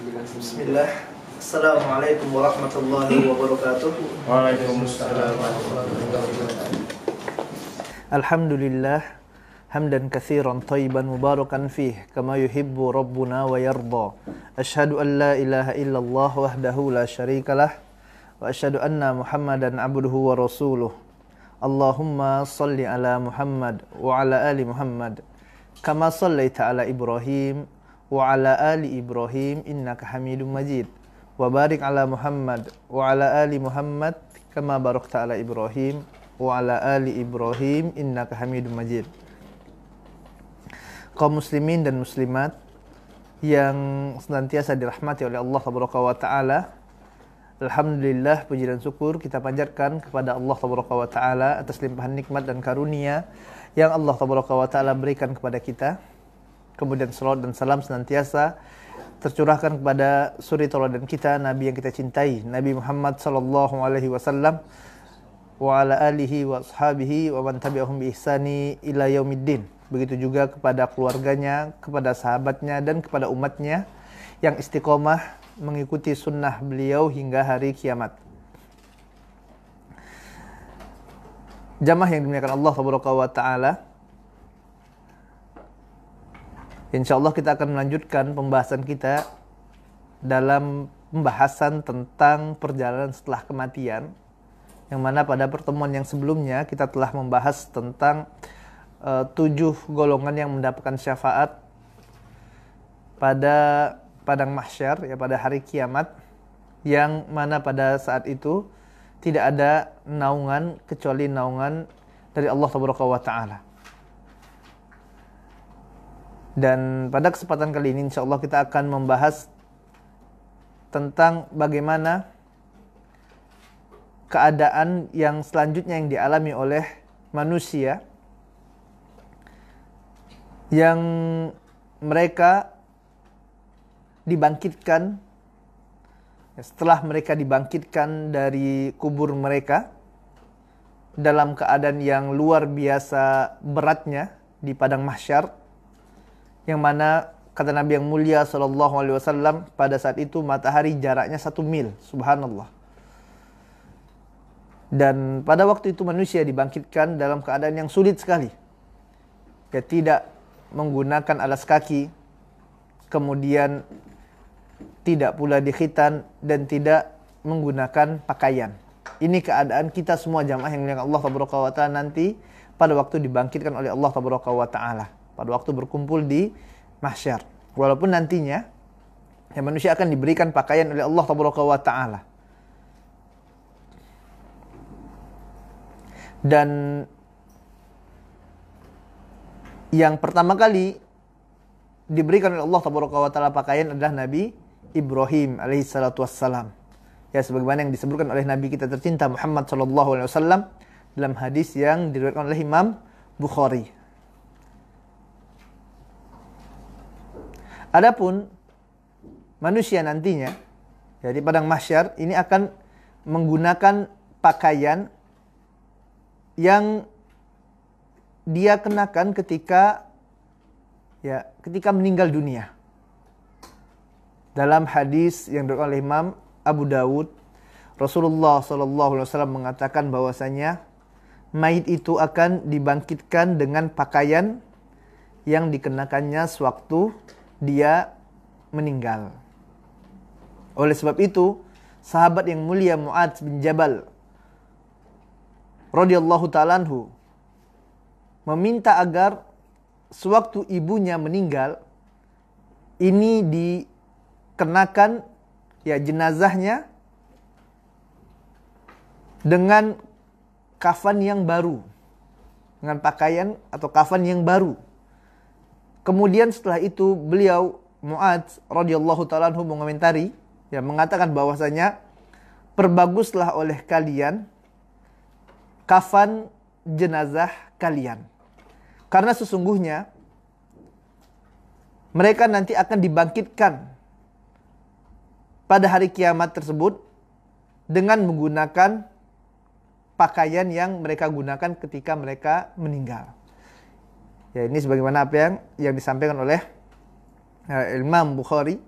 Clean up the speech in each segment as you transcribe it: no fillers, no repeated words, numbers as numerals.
Bismillah. Assalamualaikum warahmatullahi wabarakatuh. Waalaikumsalam warahmatullahi wabarakatuh. Alhamdulillah hamdan katsiran thayyiban mubarakan fih kama yuhibbu rabbuna wa yarda. Asyhadu an la ilaha illallah wahdahu la syarikalah wa asyhadu anna Muhammadan abduhu wa rasuluh. Allahumma salli ala Muhammad wa ala ali Muhammad kama sallaita ala Ibrahim wa ala ali Ibrahim innaka Hamidum Majid. Wa barik ala Muhammad wa ala ali Muhammad kama barakta ala Ibrahim wa ala ali Ibrahim innaka Hamidum Majid. Kaum muslimin dan muslimat yang senantiasa dirahmati oleh Allah Tabaraka wa taala, alhamdulillah, puji dan syukur kita panjatkan kepada Allah Tabaraka wa taala atas limpahan nikmat dan karunia yang Allah Tabaraka wa taala berikan kepada kita. Kemudian salawat dan salam senantiasa tercurahkan kepada suri tauladan kita, Nabi yang kita cintai, Nabi Muhammad sallallahu alaihi wasallam, wa ala alihi wa ashabihi wa man tabi'ahum bi ihsani ila yaumiddin. Begitu juga kepada keluarganya, kepada sahabatnya, dan kepada umatnya yang istiqomah mengikuti sunnah beliau hingga hari kiamat. Jamaah yang dimuliakan Allah Tabaraka wa taala, insyaallah kita akan melanjutkan pembahasan kita dalam pembahasan tentang perjalanan setelah kematian, yang mana pada pertemuan yang sebelumnya kita telah membahas tentang 7 golongan yang mendapatkan syafaat pada padang mahsyar, ya, pada hari kiamat, yang mana pada saat itu tidak ada naungan kecuali naungan dari Allah Tabaraka wa taala. Dan pada kesempatan kali ini insyaallah kita akan membahas tentang bagaimana keadaan yang selanjutnya yang dialami oleh manusia, yang mereka dibangkitkan setelah mereka dibangkitkan dari kubur mereka dalam keadaan yang luar biasa beratnya di padang mahsyar, yang mana kata Nabi yang mulia sallallahu alaihi wasallam, pada saat itu matahari jaraknya 1 mil, subhanallah. Dan pada waktu itu manusia dibangkitkan dalam keadaan yang sulit sekali. Ya, tidak menggunakan alas kaki, kemudian tidak pula dikhitan, dan tidak menggunakan pakaian. Ini keadaan kita semua jamaah yang dimuliakan Allah Tabaraka wa taala nanti pada waktu dibangkitkan oleh Allah Tabaraka wa taala, pada waktu berkumpul di mahsyar. Walaupun nantinya ya, manusia akan diberikan pakaian oleh Allah Tabaraka wa taala. Dan yang pertama kali diberikan oleh Allah Tabaraka wa taala pakaian adalah Nabi Ibrahim alaihi salatu wassalam. Ya, sebagaimana yang disebutkan oleh Nabi kita tercinta Muhammad sallallahu alaihi wasallam dalam hadis yang diriwayatkan oleh Imam Bukhari. Adapun manusia nantinya, ya, di padang mahsyar ini akan menggunakan pakaian yang dia kenakan ketika meninggal dunia. Dalam hadis yang diriwayatkan oleh Imam Abu Dawud, Rasulullah sallallahu alaihi wasallam mengatakan bahwasanya mayit itu akan dibangkitkan dengan pakaian yang dikenakannya sewaktu dia meninggal. Oleh sebab itu, sahabat yang mulia Mu'adz bin Jabal radhiyallahu ta'ala anhu meminta agar sewaktu ibunya meninggal ini dikenakan, ya, jenazahnya dengan kafan yang baru, dengan pakaian atau kafan yang baru. Kemudian setelah itu beliau Mu'adz radhiyallahu ta'ala anhu mengomentari, ya, mengatakan bahwasanya perbaguslah oleh kalian kafan jenazah kalian, karena sesungguhnya mereka nanti akan dibangkitkan pada hari kiamat tersebut dengan menggunakan pakaian yang mereka gunakan ketika mereka meninggal. Ya, ini sebagaimana apa yang disampaikan oleh Imam Bukhari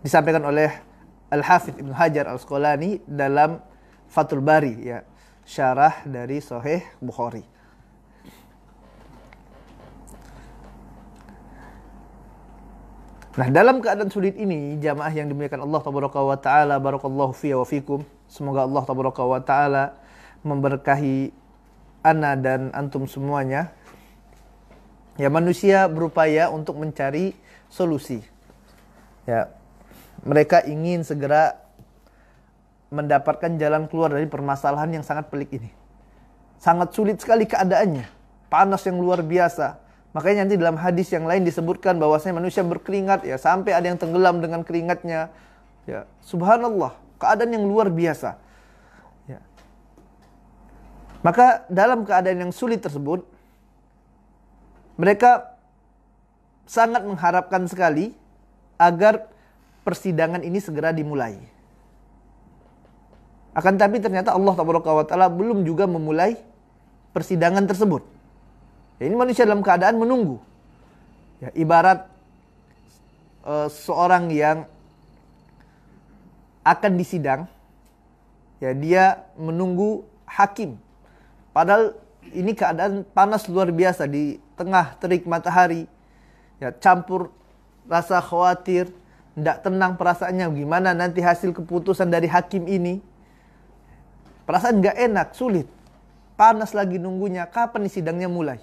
disampaikan oleh Al-Hafidz Ibnu Hajar Al-Asqalani dalam Fathul Bari, ya, syarah dari Sahih Bukhari. Nah, dalam keadaan sulit ini, jamaah yang dimuliakan Allah tabaraka wa taala, barakallahu fiyya wa fikum. Semoga Allah tabaraka wa taala memberkahi ana dan antum semuanya. Ya, manusia berupaya untuk mencari solusi. Ya, mereka ingin segera mendapatkan jalan keluar dari permasalahan yang sangat pelik ini. Sangat sulit sekali keadaannya. Panas yang luar biasa. Makanya nanti dalam hadis yang lain disebutkan bahwasanya manusia berkeringat, ya, sampai ada yang tenggelam dengan keringatnya. Ya, subhanallah, keadaan yang luar biasa. Ya. Maka dalam keadaan yang sulit tersebut, mereka sangat mengharapkan sekali agar persidangan ini segera dimulai. Akan tapi ternyata Allah Taala belum juga memulai persidangan tersebut. Ya, ini manusia dalam keadaan menunggu. Ya, ibarat seorang yang akan disidang, ya, dia menunggu hakim. Padahal ini keadaan panas luar biasa di tengah terik matahari. Ya, campur rasa khawatir, tidak tenang perasaannya, gimana nanti hasil keputusan dari hakim ini. Perasaan nggak enak, sulit. Panas lagi nunggunya, kapan nih sidangnya mulai?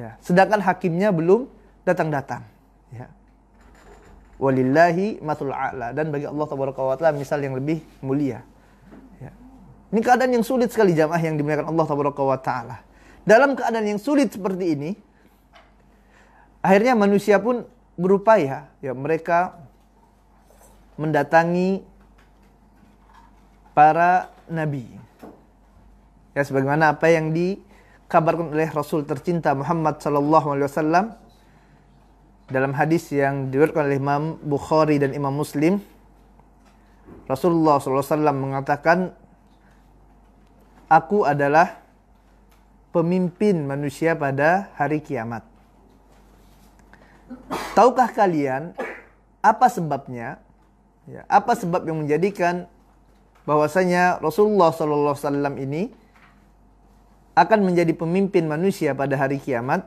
Ya, sedangkan hakimnya belum datang-datang. Ya. Walillahi mathul a'la, dan bagi Allah tabaraka wa taala misal yang lebih mulia. Ya. Ini keadaan yang sulit sekali jamaah yang dimuliakan Allah tabaraka wa taala. Dalam keadaan yang sulit seperti ini, akhirnya manusia pun berupaya, ya, mereka mendatangi para nabi. Ya, sebagaimana apa yang dikabarkan oleh Rasul tercinta Muhammad sallallahu alaihi wasallam dalam hadis yang diriwayatkan oleh Imam Bukhari dan Imam Muslim. Rasulullah sallallahu alaihi wasallam mengatakan, "Aku adalah pemimpin manusia pada hari kiamat. Tahukah kalian apa sebabnya? Ya, apa sebab yang menjadikan bahwasanya Rasulullah sallallahu alaihi wasallam ini akan menjadi pemimpin manusia pada hari kiamat?"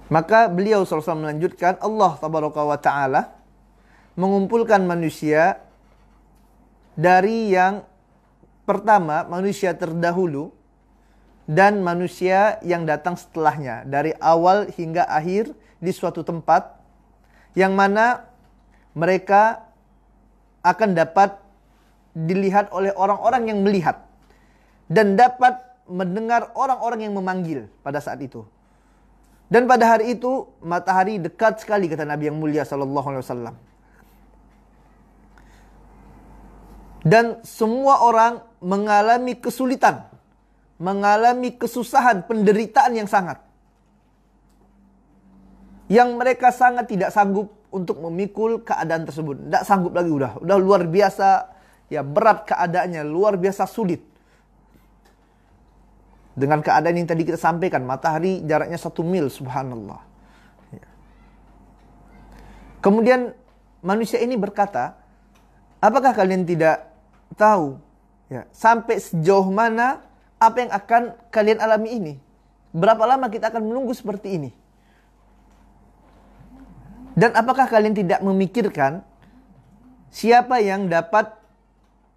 Maka beliau sallallahu alaihi wasallam melanjutkan, Allah tabaraka wa taala mengumpulkan manusia dari yang pertama, manusia terdahulu, dan manusia yang datang setelahnya, dari awal hingga akhir di suatu tempat, yang mana mereka akan dapat dilihat oleh orang-orang yang melihat, dan dapat mendengar orang-orang yang memanggil pada saat itu. Dan pada hari itu matahari dekat sekali, kata Nabi yang mulia sallallahu alaihi wasallam. Dan semua orang mengalami kesulitan, mengalami kesusahan, penderitaan yang sangat. Yang mereka sangat tidak sanggup untuk memikul keadaan tersebut. Tidak sanggup lagi, udah luar biasa, ya, berat keadaannya, luar biasa sulit. Dengan keadaan yang tadi kita sampaikan, matahari jaraknya 1 mil, subhanallah. Ya. Kemudian manusia ini berkata, apakah kalian tidak tahu, ya, sampai sejauh mana apa yang akan kalian alami ini? Berapa lama kita akan menunggu seperti ini? Dan apakah kalian tidak memikirkan siapa yang dapat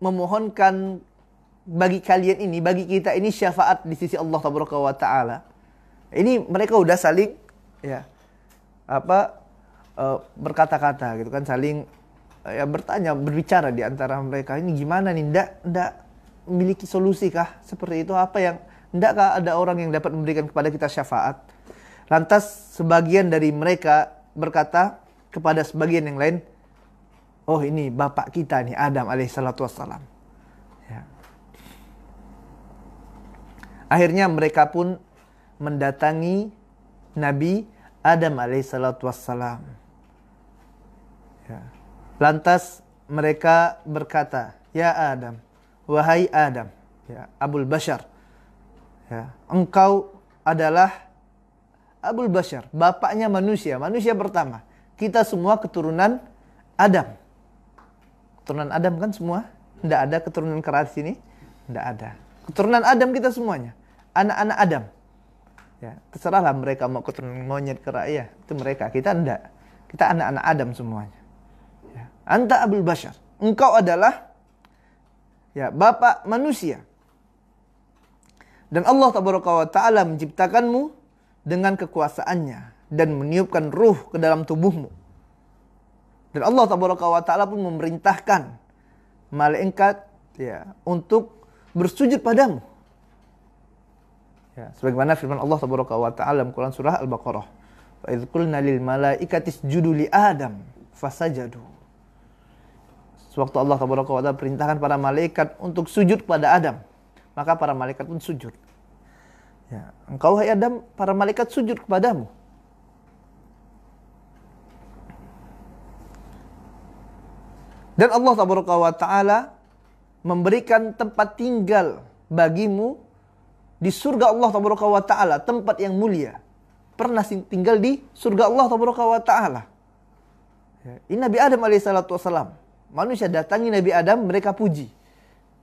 memohonkan bagi kalian ini, bagi kita ini syafaat di sisi Allah tabaraka wa taala? Ini mereka udah saling, ya, berkata-kata gitu kan, saling, ya, bertanya, berbicara di antara mereka, ini gimana nih, ndak memiliki solusi kah seperti itu? Apa yang ndakkah ada orang yang dapat memberikan kepada kita syafaat? Lantas sebagian dari mereka berkata kepada sebagian yang lain, oh, ini bapak kita nih, Adam alaihissalatu wassalam. Ya. Akhirnya mereka pun mendatangi Nabi Adam alaihissalatu wassalam. Ya. Lantas mereka berkata, ya Adam, wahai Adam, ya, Abul Bashar, ya, engkau adalah Abul Bashar, bapaknya manusia, manusia pertama. Kita semua keturunan Adam. Keturunan Adam kan semua? Tidak ada keturunan kera di sini? Tidak ada. Keturunan Adam kita semuanya. Anak-anak Adam. Ya, terserahlah mereka mau keturunan monyet, kera, ya, itu mereka. Kita tidak. Kita anak-anak Adam semuanya. Ya. Anta Abul Bashar. Engkau adalah ya bapak manusia. Dan Allah Tabaraka wa Ta'ala menciptakanmu dengan kekuasaannya dan meniupkan ruh ke dalam tubuhmu. Dan Allah Tabaraka wa Ta'ala pun memerintahkan malaikat ya untuk bersujud padamu. Ya, sebagaimana firman Allah Tabaraka wa Ta'ala dalam Quran surah Al-Baqarah. Wa idz qulna lil malaikati isjudu li Adam fasajadu. Sewaktu Allah Tabaraka wa Ta'ala perintahkan para malaikat untuk sujud kepada Adam, maka para malaikat pun sujud. Ya, engkau hai Adam, para malaikat sujud kepadamu. Dan Allah Tabaraka wa Ta'ala memberikan tempat tinggal bagimu di surga Allah Tabaraka wa Ta'ala, tempat yang mulia. Pernah tinggal di surga Allah Tabaraka wa Ta'ala. Ya, ini Nabi Adam alaihissalatu wassalam. Manusia datangi Nabi Adam, mereka puji.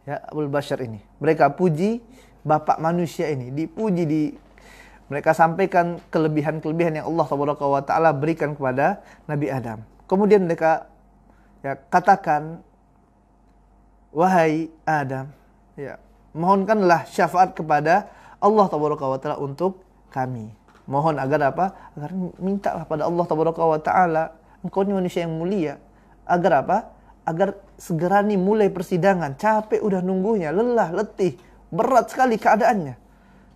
Ya, Abul Bashar ini. Mereka puji bapak manusia ini. Dipuji, mereka sampaikan kelebihan-kelebihan yang Allah Tabaraka wa Ta'ala berikan kepada Nabi Adam. Kemudian mereka ya, katakan, wahai Adam, ya, mohonkanlah syafaat kepada Allah Tabaraka wa Ta'ala untuk kami. Mohon agar apa? Agar mintalah pada Allah Tabaraka wa Ta'ala, engkau ini manusia yang mulia. Agar apa? Agar segera nih mulai persidangan. Capek udah nunggunya, lelah, letih, berat sekali keadaannya.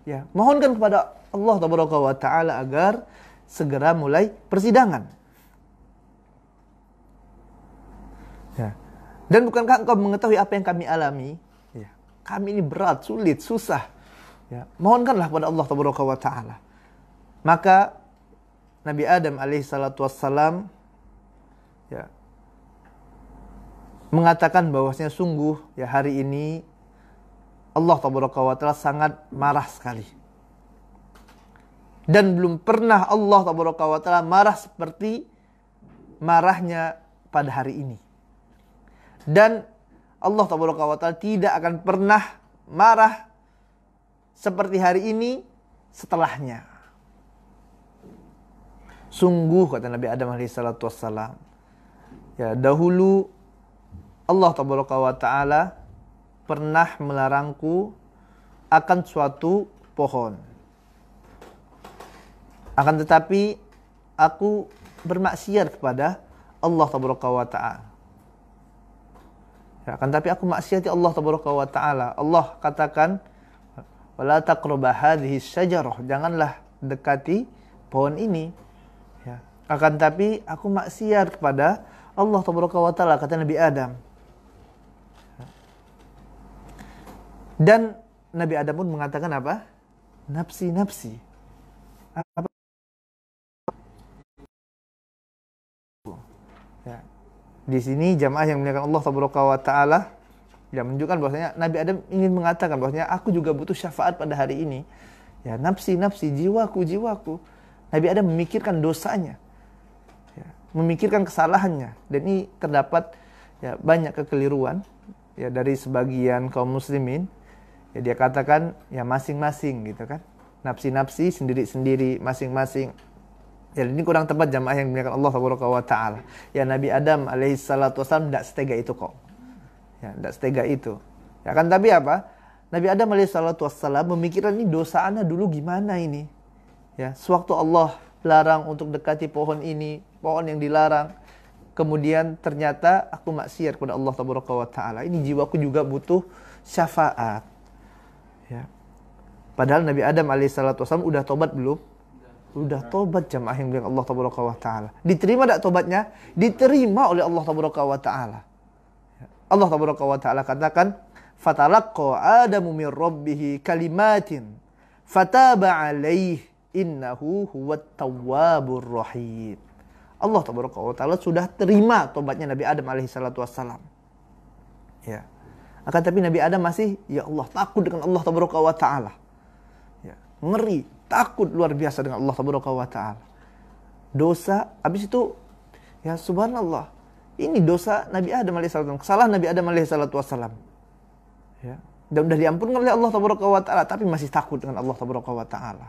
Ya, mohonkan kepada Allah Tabaraka wa Ta'ala agar segera mulai persidangan. Ya. Dan bukankah engkau mengetahui apa yang kami alami? Ya. Kami ini berat, sulit, susah. Ya. Mohonkanlah kepada Allah Tabaraka wa Ta'ala. Maka Nabi Adam alaihissalatu wassalam ya, mengatakan bahwasanya sungguh ya hari ini Allah Tabaraka wa Ta'ala sangat marah sekali. Dan belum pernah Allah Tabaraka wa Ta'ala marah seperti marahnya pada hari ini. Dan Allah Tabaraka wa Ta'ala tidak akan pernah marah seperti hari ini setelahnya. Sungguh, kata Nabi Adam alaihissalatu wassalam, ya, dahulu Allah Tabaraka wa Ta'ala pernah melarangku akan suatu pohon. Akan tetapi aku bermaksiat kepada Allah Tabaraka wa Ta'ala. Ya, akan tetapi aku maksiati Allah Tabaraka wa Ta'ala. Allah katakan, wala taqrabu hadhihi syajarah, janganlah dekati pohon ini. Ya, akan tetapi aku maksiat kepada Allah Tabaraka wa Ta'ala, kata Nabi Adam. Dan Nabi Adam pun mengatakan apa? Nafsi, nafsi. Apa? Ya. Di sini jamaah yang memuliakan Allah Tabaraka wa Ta'ala ya, menunjukkan bahwasanya Nabi Adam ingin mengatakan bahwasanya aku juga butuh syafaat pada hari ini. Ya, nafsi, nafsi, jiwaku, jiwaku. Nabi Adam memikirkan dosanya. Ya, memikirkan kesalahannya. Dan ini terdapat ya banyak kekeliruan ya dari sebagian kaum muslimin. Ya, dia katakan ya masing-masing gitu kan. Nafsi-nafsi, sendiri-sendiri, masing-masing. Ya, ini kurang tepat jamaah yang dimuliakan Allah Subhanahu wa Ta'ala. Ya, Nabi Adam alaihissalatu wassalam tidak setega itu kok. Ya, tidak setega itu. Ya kan, tapi apa? Nabi Adam alaihissalatu wassalam memikirkan ini dosa ana dulu gimana ini. Ya, sewaktu Allah larang untuk dekati pohon ini, pohon yang dilarang. Kemudian ternyata aku maksiat kepada Allah Subhanahu wa Ta'ala. Ini jiwaku juga butuh syafaat. Ya. Padahal Nabi Adam alaihissalatu wassalam udah tobat belum? Udah tobat jamaah yang bilang Allah Tabaraka wa Ta'ala. Diterima tak tobatnya? Diterima oleh Allah Tabaraka wa Ta'ala. Allah Tabaraka wa Ta'ala katakan, fatalaqqa Adamu min rabbihi kalimatin fataba alaih innahu huwat tawwabur rahim. Allah Tabaraka wa Ta'ala sudah terima tobatnya Nabi Adam alaihissalatu wassalam. Ya. Akan tapi Nabi Adam masih, ya Allah, takut dengan Allah Tabaraka wa Ta'ala. Ya. Ngeri. takut luar biasa dengan Allah Tabaraka wa Ta'ala. Dosa, habis itu ya subhanallah, ini dosa Nabi Adam alaihissalam, kesalahan Nabi Adam alaihissalam. Ya, dan sudah diampunkan oleh Allah Tabaraka wa Ta'ala, tapi masih takut dengan Allah Tabaraka wa Ta'ala.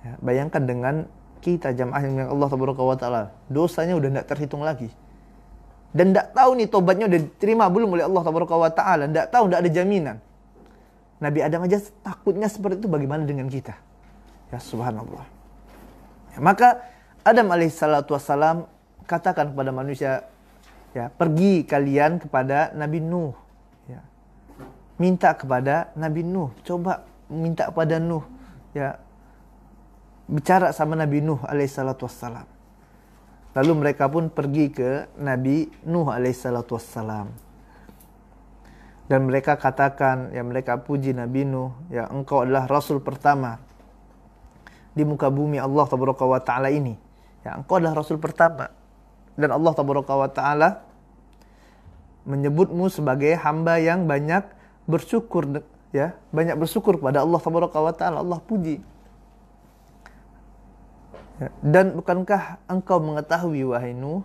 Ya, bayangkan dengan kita jamaah yang Allah Tabaraka wa Ta'ala, dosanya udah tidak terhitung lagi. Dan tidak tahu nih tobatnya udah diterima belum oleh Allah Tabaraka wa Ta'ala. Tidak tahu, tidak ada jaminan. Nabi Adam aja takutnya seperti itu, bagaimana dengan kita? Ya subhanallah. Ya, maka Adam alaihissalam katakan kepada manusia, ya, pergi kalian kepada Nabi Nuh. Ya. Minta kepada Nabi Nuh. Coba minta kepada Nuh. Ya. Bicara sama Nabi Nuh alaihissalam. Lalu mereka pun pergi ke Nabi Nuh alaihissalam. Dan mereka katakan, ya mereka puji Nabi Nuh, ya engkau adalah Rasul pertama di muka bumi Allah Tabaraka wa Ta'ala ini. Ya engkau adalah Rasul pertama. Dan Allah Tabaraka wa Ta'ala menyebutmu sebagai hamba yang banyak bersyukur, ya banyak bersyukur kepada Allah Tabaraka wa Ta'ala. Allah puji. Ya, dan bukankah engkau mengetahui wahai Nuh,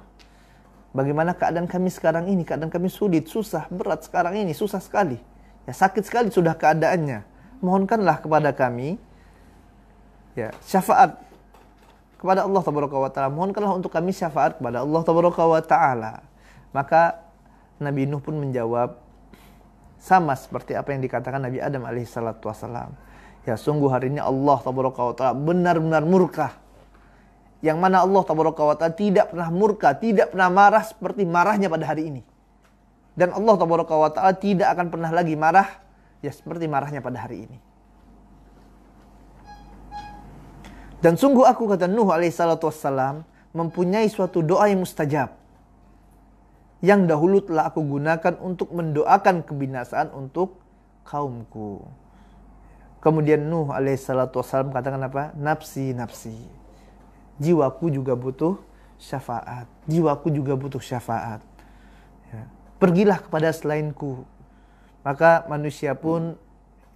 bagaimana keadaan kami sekarang ini? Keadaan kami sulit, susah, berat sekarang ini, susah sekali. Ya, sakit sekali sudah keadaannya. Mohonkanlah kepada kami ya syafaat kepada Allah Tabaraka wa Ta'ala. Mohonkanlah untuk kami syafaat kepada Allah Tabaraka wa Ta'ala. Maka Nabi Nuh pun menjawab sama seperti apa yang dikatakan Nabi Adam alaihissalam. Ya sungguh hari ini Allah Tabaraka wa Ta'ala benar-benar murka. Yang mana Allah Tabaraka wa Ta'ala tidak pernah murka, tidak pernah marah seperti marahnya pada hari ini. Dan Allah Tabaraka wa Ta'ala tidak akan pernah lagi marah ya seperti marahnya pada hari ini. Dan sungguh aku, kata Nuh alaihissalam, mempunyai suatu doa yang mustajab, yang dahulu telah aku gunakan untuk mendoakan kebinasaan untuk kaumku. Kemudian Nuh alaihissalam katakan apa? Nafsi, nafsi. Jiwaku juga butuh syafaat. Jiwaku juga butuh syafaat. Ya. Pergilah kepada selainku. Maka manusia pun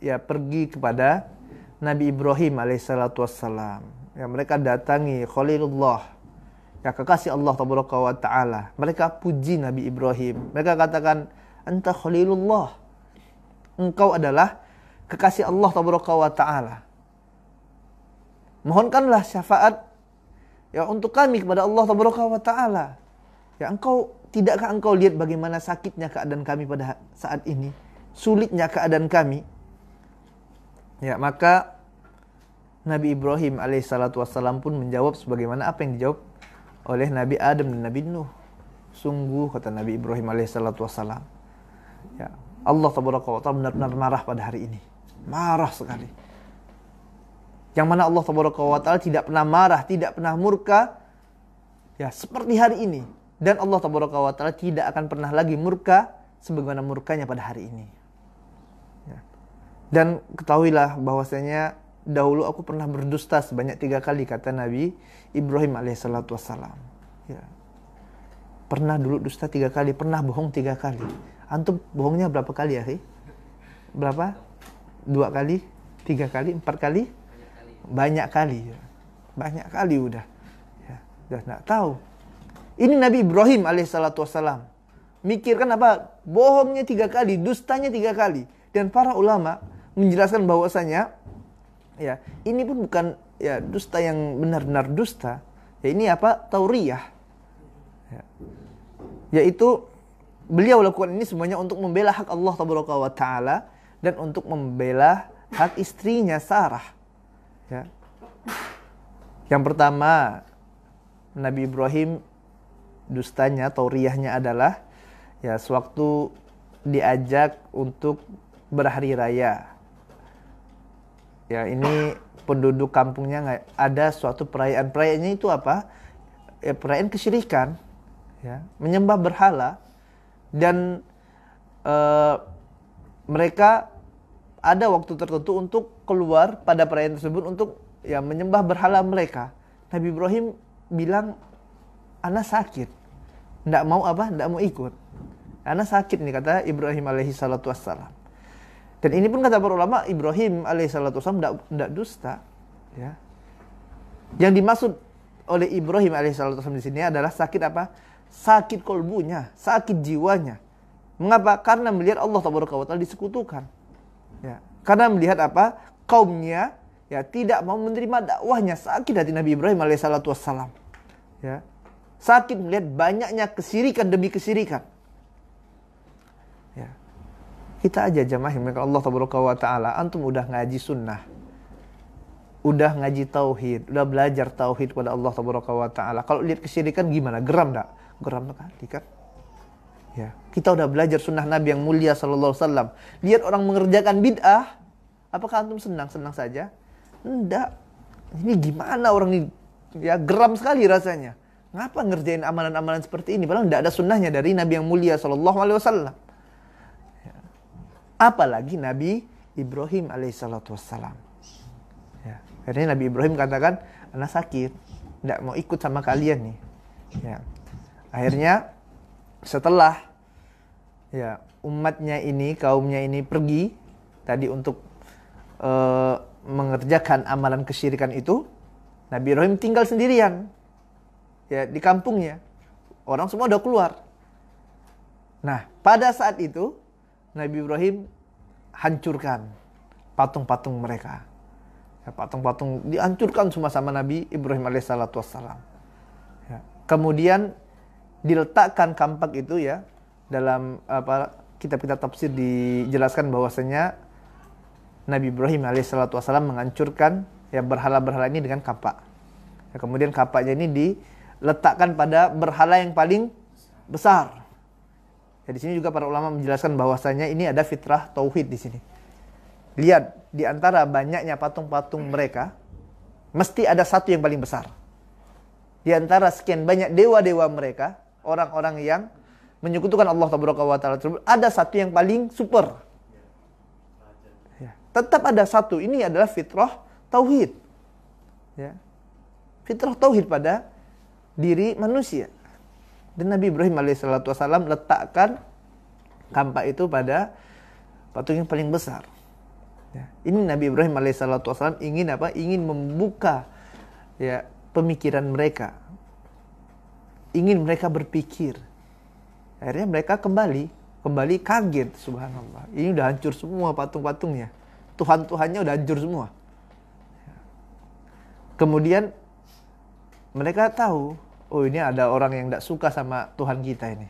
ya pergi kepada Nabi Ibrahim alaihissalam. Ya, mereka datangi Khalilullah, ya kekasih Allah Tabaraka wa Ta'ala. Mereka puji Nabi Ibrahim. Mereka katakan, anta Khalilullah. Engkau adalah kekasih Allah Tabaraka wa Ta'ala. Mohonkanlah syafaat ya untuk kami kepada Allah Tabaraka wa Ta'ala. Ya tidakkah engkau lihat bagaimana sakitnya keadaan kami pada saat ini? Sulitnya keadaan kami. Ya, maka Nabi Ibrahim alaihissalam pun menjawab sebagaimana apa yang dijawab oleh Nabi Adam dan Nabi Nuh. Sungguh, kata Nabi Ibrahim alaihissalam, ya Allah Tabaraka wa Ta'ala benar-benar marah pada hari ini. Marah sekali. Yang mana Allah Tabaraka wa Ta'ala tidak pernah marah, tidak pernah murka ya seperti hari ini. Dan Allah Tabaraka wa Ta'ala tidak akan pernah lagi murka sebagaimana murkanya pada hari ini. Ya. Dan ketahuilah bahwasanya dahulu aku pernah berdusta sebanyak 3 kali, kata Nabi Ibrahim alaihissalam. Ya. Pernah dulu dusta 3 kali, pernah bohong 3 kali. Antum bohongnya berapa kali ya? Berapa? 2 kali? 3 kali? 4 kali? Banyak kali. Ya. Banyak kali udah. Ya, udah enggak tahu. Ini Nabi Ibrahim alaihissalam. Mikirkan apa? Bohongnya 3 kali, dustanya 3 kali. Dan para ulama menjelaskan bahwasanya ya, ini pun bukan ya dusta yang benar-benar dusta. Ya, ini apa? Tauriyah. Ya. Yaitu beliau lakukan ini semuanya untuk membela hak Allah Tabaraka wa Ta'ala dan untuk membela hak istrinya Sarah. Ya. Yang pertama, Nabi Ibrahim dustanya, tauriyahnya adalah ya sewaktu diajak untuk berhari raya. Ya, ini penduduk kampungnya nggak ada suatu perayaan. Perayaannya itu apa? Ya, perayaan kesyirikan, ya, menyembah berhala. Dan mereka ada waktu tertentu untuk keluar pada perayaan tersebut untuk ya menyembah berhala mereka. Nabi Ibrahim bilang, ana sakit, ndak mau apa? Ndak mau ikut. Ana sakit nih, kata Ibrahim alaihi salatu wassalam. Dan ini pun kata para ulama, Ibrahim alaihi salatu wassalam ndak dusta. Ya. Yang dimaksud oleh Ibrahim alaihissalam di sini adalah sakit apa? Sakit kolbunya, sakit jiwanya. Mengapa? Karena melihat Allah Taala disekutukan. Ya. Karena melihat apa? Kaumnya ya tidak mau menerima dakwahnya. Sakit hati Nabi Ibrahim alaihissalam. Ya. Sakit melihat banyaknya kesirikan demi kesirikan. Ya. Kita aja jamaah yang Allah Taala, antum udah ngaji sunnah, udah ngaji tauhid, udah belajar tauhid kepada Allah Taala. Kalau lihat kesirikan gimana? Geram enggak? Geram sekali kan? Ya, kita udah belajar sunnah Nabi yang mulia sallallahu alaihi wasallam. Lihat orang mengerjakan bid'ah, apakah antum senang saja? Enggak. Ini gimana orang ini? Ya, geram sekali rasanya. Ngapa ngerjain amalan-amalan seperti ini? Padahal enggak ada sunnahnya dari Nabi yang mulia sallallahu alaihi wasallam. Ya. Apalagi Nabi Ibrahim alaihissalatu wassalam. Ya. Akhirnya Nabi Ibrahim katakan, anak sakit, enggak mau ikut sama kalian nih. Ya. Akhirnya setelah ya umatnya ini, kaumnya ini pergi tadi untuk mengerjakan amalan kesyirikan itu, Nabi Ibrahim tinggal sendirian ya di kampungnya. Orang semua udah keluar. Nah, pada saat itu Nabi Ibrahim hancurkan patung-patung mereka. Ya, patung-patung dihancurkan semua sama Nabi Ibrahim alaihissalatu wassalam. Ya. Kemudian diletakkan kampak itu ya, dalam kitab-kitab tafsir dijelaskan bahwasanya Nabi Ibrahim alaihissalatu wassalam menghancurkan ya berhala-berhala ini dengan kampak. Ya, kemudian kampaknya ini diletakkan pada berhala yang paling besar. Ya, di sini juga para ulama menjelaskan bahwasanya ini ada fitrah tauhid di sini. Lihat, di antara banyaknya patung-patung mereka, mesti ada satu yang paling besar. Di antara sekian banyak dewa-dewa mereka, orang-orang yang menyekutukan Allah Taala tersebut, ada satu yang paling super. Ya, tetap ada satu. Ini adalah fitrah tauhid. Ya. Fitrah tauhid pada diri manusia. Dan Nabi Ibrahim alaihissalam letakkan kampak itu pada patung yang paling besar. Ya. Ini Nabi Ibrahim alaihissalam ingin apa? Ingin membuka ya pemikiran mereka. Ingin mereka berpikir. Akhirnya mereka kembali kaget, subhanallah. Ini udah hancur semua patung-patungnya. Tuhan-tuhannya udah hancur semua. Kemudian mereka tahu, oh ini ada orang yang tidak suka sama Tuhan kita ini.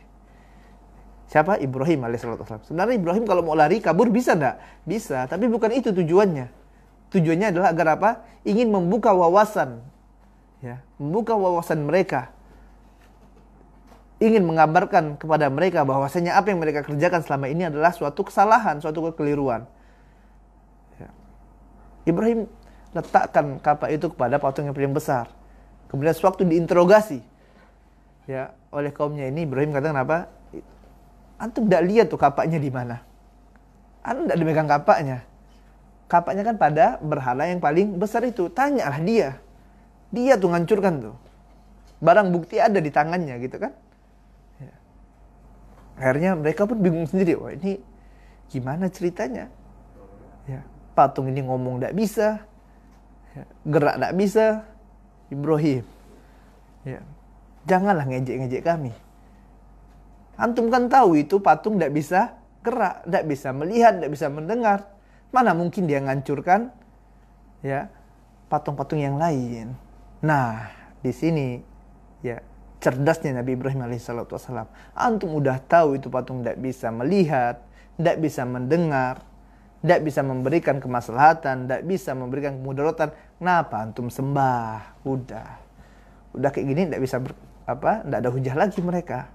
Siapa? Ibrahim alaihissalam. Sebenarnya Ibrahim kalau mau lari, kabur bisa enggak? Bisa, tapi bukan itu tujuannya. Tujuannya adalah agar apa? Ingin membuka wawasan. Ya, membuka wawasan mereka. Ingin mengabarkan kepada mereka bahwasanya apa yang mereka kerjakan selama ini adalah suatu kesalahan, suatu kekeliruan. Ya. Ibrahim letakkan kapak itu kepada patung yang paling besar. Kemudian sewaktu diinterogasi ya oleh kaumnya ini, Ibrahim katakan apa? Antum tidak lihat tuh kapaknya di mana? Antum tidak dipegang kapaknya. Kapaknya kan pada berhala yang paling besar itu. Tanyalah dia. Dia tuh ngancurkan tuh. Barang bukti ada di tangannya gitu kan. Ya. Akhirnya mereka pun bingung sendiri. Wah ini gimana ceritanya? Ya, patung ini ngomong tidak bisa. Ya, gerak tidak bisa. Ibrahim. Ya. Janganlah ngejek-ngejek kami. Antum kan tahu itu patung tidak bisa gerak, tidak bisa melihat, tidak bisa mendengar. Mana mungkin dia ngancurkan ya patung-patung yang lain. Nah, di sini ya cerdasnya Nabi Ibrahim alaihissalam. Antum udah tahu itu patung tidak bisa melihat, tidak bisa mendengar, tidak bisa memberikan kemaslahatan, tidak bisa memberikan kemudaratan. Kenapa antum sembah? Udah kayak gini tidak bisa tidak ada hujah lagi mereka.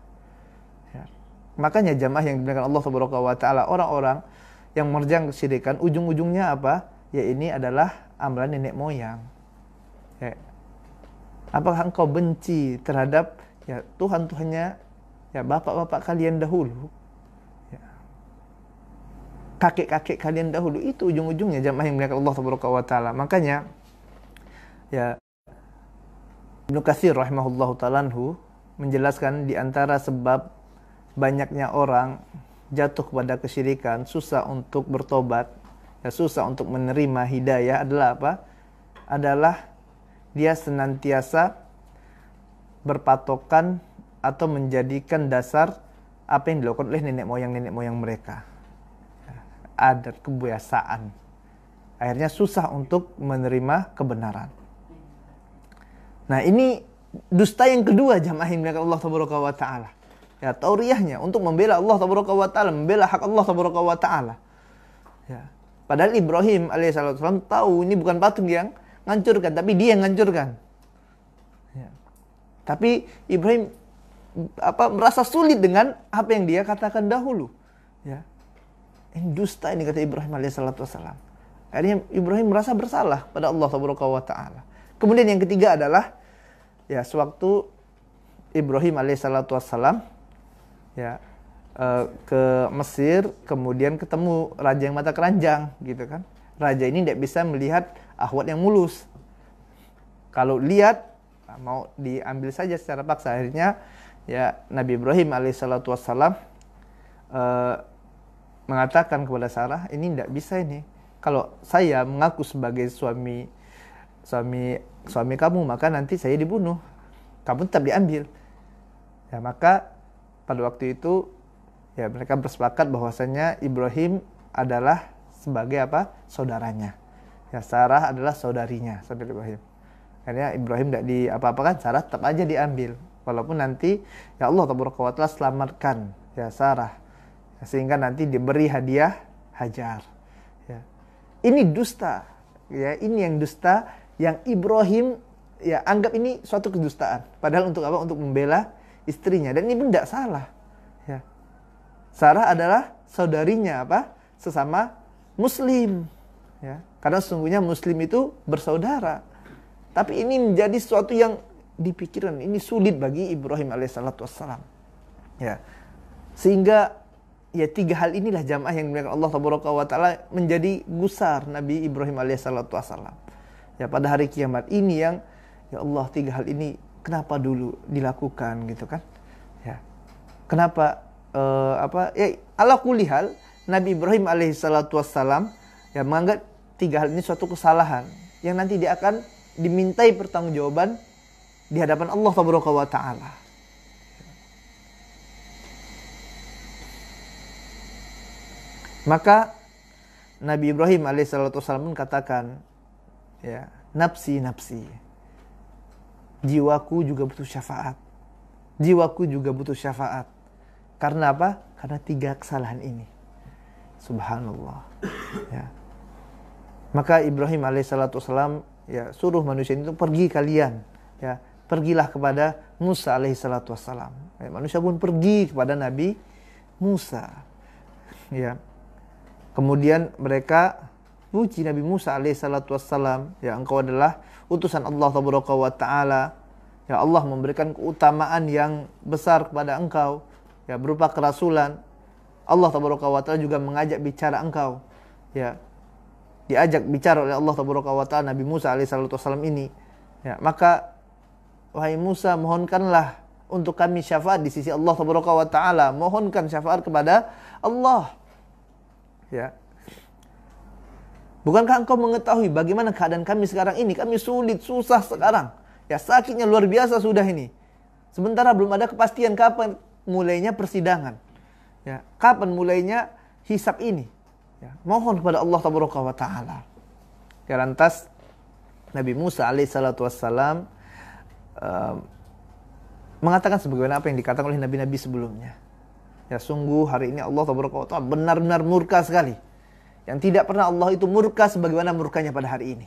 Ya. Makanya jamaah yang dimuliakan Allah Subhanahu wa taala, orang-orang yang mengerjakan kesyirikan ujung-ujungnya apa? Ya ini adalah amalan nenek moyang. Ya. Apakah engkau benci terhadap ya Tuhan-Tuhannya ya bapak-bapak kalian dahulu? Ya. Kakek-kakek kalian dahulu, itu ujung-ujungnya jamaah yang dimuliakan Allah Subhanahu wa taala. Makanya ya Ibnu Katsir rahimahullahu ta'ala menjelaskan di antara sebab banyaknya orang jatuh kepada kesyirikan, susah untuk bertobat, ya susah untuk menerima hidayah adalah apa? adalah dia senantiasa berpatokan atau menjadikan dasar apa yang dilakukan oleh nenek moyang mereka. Adat kebiasaan. Akhirnya susah untuk menerima kebenaran. Nah, ini dusta yang kedua jamaah yang dimuliakan Allah tabaraka wa taala. Ya, tauriahnya untuk membela Allah tabaraka wa taala, membela hak Allah tabaraka wa taala. Ya. Padahal Ibrahim alaihissalam tahu ini bukan patung yang ngancurkan, tapi dia yang ngancurkan. Ya. Tapi Ibrahim merasa sulit dengan apa yang dia katakan dahulu. Ya. Ini dusta ini, kata Ibrahim alaihissalam. Akhirnya Ibrahim merasa bersalah pada Allah tabaraka wa taala. Kemudian yang ketiga adalah ya sewaktu Ibrahim alaihissalam ya ke Mesir, kemudian ketemu raja yang mata keranjang, gitu kan. Raja ini tidak bisa melihat ahwat yang mulus. Kalau lihat mau diambil saja secara paksa. Akhirnya ya Nabi Ibrahim alaihissalam mengatakan kepada Sarah, ini tidak bisa ini. Kalau saya mengaku sebagai suami kamu, maka nanti saya dibunuh. Kamu tetap diambil. Ya, maka pada waktu itu ya mereka bersepakat bahwasanya Ibrahim adalah sebagai saudaranya. Ya, Sarah adalah saudarinya, saudari Ibrahim. Akhirnya Ibrahim tidak diapa-apakan, Sarah tetap aja diambil. Walaupun nanti ya Allah tabaraka wa taala selamatkan ya Sarah. Ya, sehingga nanti diberi hadiah Hajar. Ya. Ini dusta. Ya, ini yang dusta yang Ibrahim ya anggap ini suatu kedustaan. Padahal untuk apa? Untuk membela istrinya. Dan ini pun tidak salah. Ya. Sarah adalah saudarinya sesama Muslim. Ya. Karena sesungguhnya Muslim itu bersaudara. Tapi ini menjadi sesuatu yang dipikirkan. Ini sulit bagi Ibrahim alaihissalam. Ya. Sehingga ya 3 hal inilah jamaah yang dimuliakan Allah tabaraka wa taala menjadi gusar Nabi Ibrahim alaihissalam. Ya, pada hari kiamat ini yang ya Allah 3 hal ini kenapa dulu dilakukan, gitu kan? Ya. Kenapa ya ala kulli hal Nabi Ibrahim alaihissalam ya menganggap 3 hal ini suatu kesalahan yang nanti dia akan dimintai pertanggungjawaban di hadapan Allah tabaraka wa taala. Maka Nabi Ibrahim alaihissalam pun katakan, ya, nafsi, jiwaku juga butuh syafaat. Jiwaku juga butuh syafaat. Karena apa? Karena 3 kesalahan ini. Subhanallah. Ya. Maka Ibrahim alaihissalam ya suruh manusia itu pergi kalian. Ya, pergilah kepada Musa alaihissalam. Ya, manusia pun pergi kepada Nabi Musa. Ya. Kemudian mereka puji Nabi Musa alaihissalam, ya engkau adalah utusan Allah tabaraka wa taala. Ya Allah memberikan keutamaan yang besar kepada engkau, ya berupa kerasulan. Allah tabaraka wa taala juga mengajak bicara engkau. Ya. Diajak bicara oleh Allah tabaraka wa taala Nabi Musa alaihissalam ini. Ya, maka wahai Musa, mohonkanlah untuk kami syafaat di sisi Allah tabaraka wa taala. Mohonkan syafaat kepada Allah. Ya. Bukankah engkau mengetahui bagaimana keadaan kami sekarang ini? Kami sulit, susah sekarang. Ya, sakitnya luar biasa sudah ini. Sementara belum ada kepastian kapan mulainya persidangan. Ya, kapan mulainya hisab ini? Ya, mohon kepada Allah tabaraka wa taala. Ya, lantas Nabi Musa alaihissalam mengatakan sebagaimana apa yang dikatakan oleh nabi-nabi sebelumnya. Ya, sungguh hari ini Allah tabaraka wa taala benar-benar murka sekali. Yang tidak pernah Allah itu murka sebagaimana murkanya pada hari ini.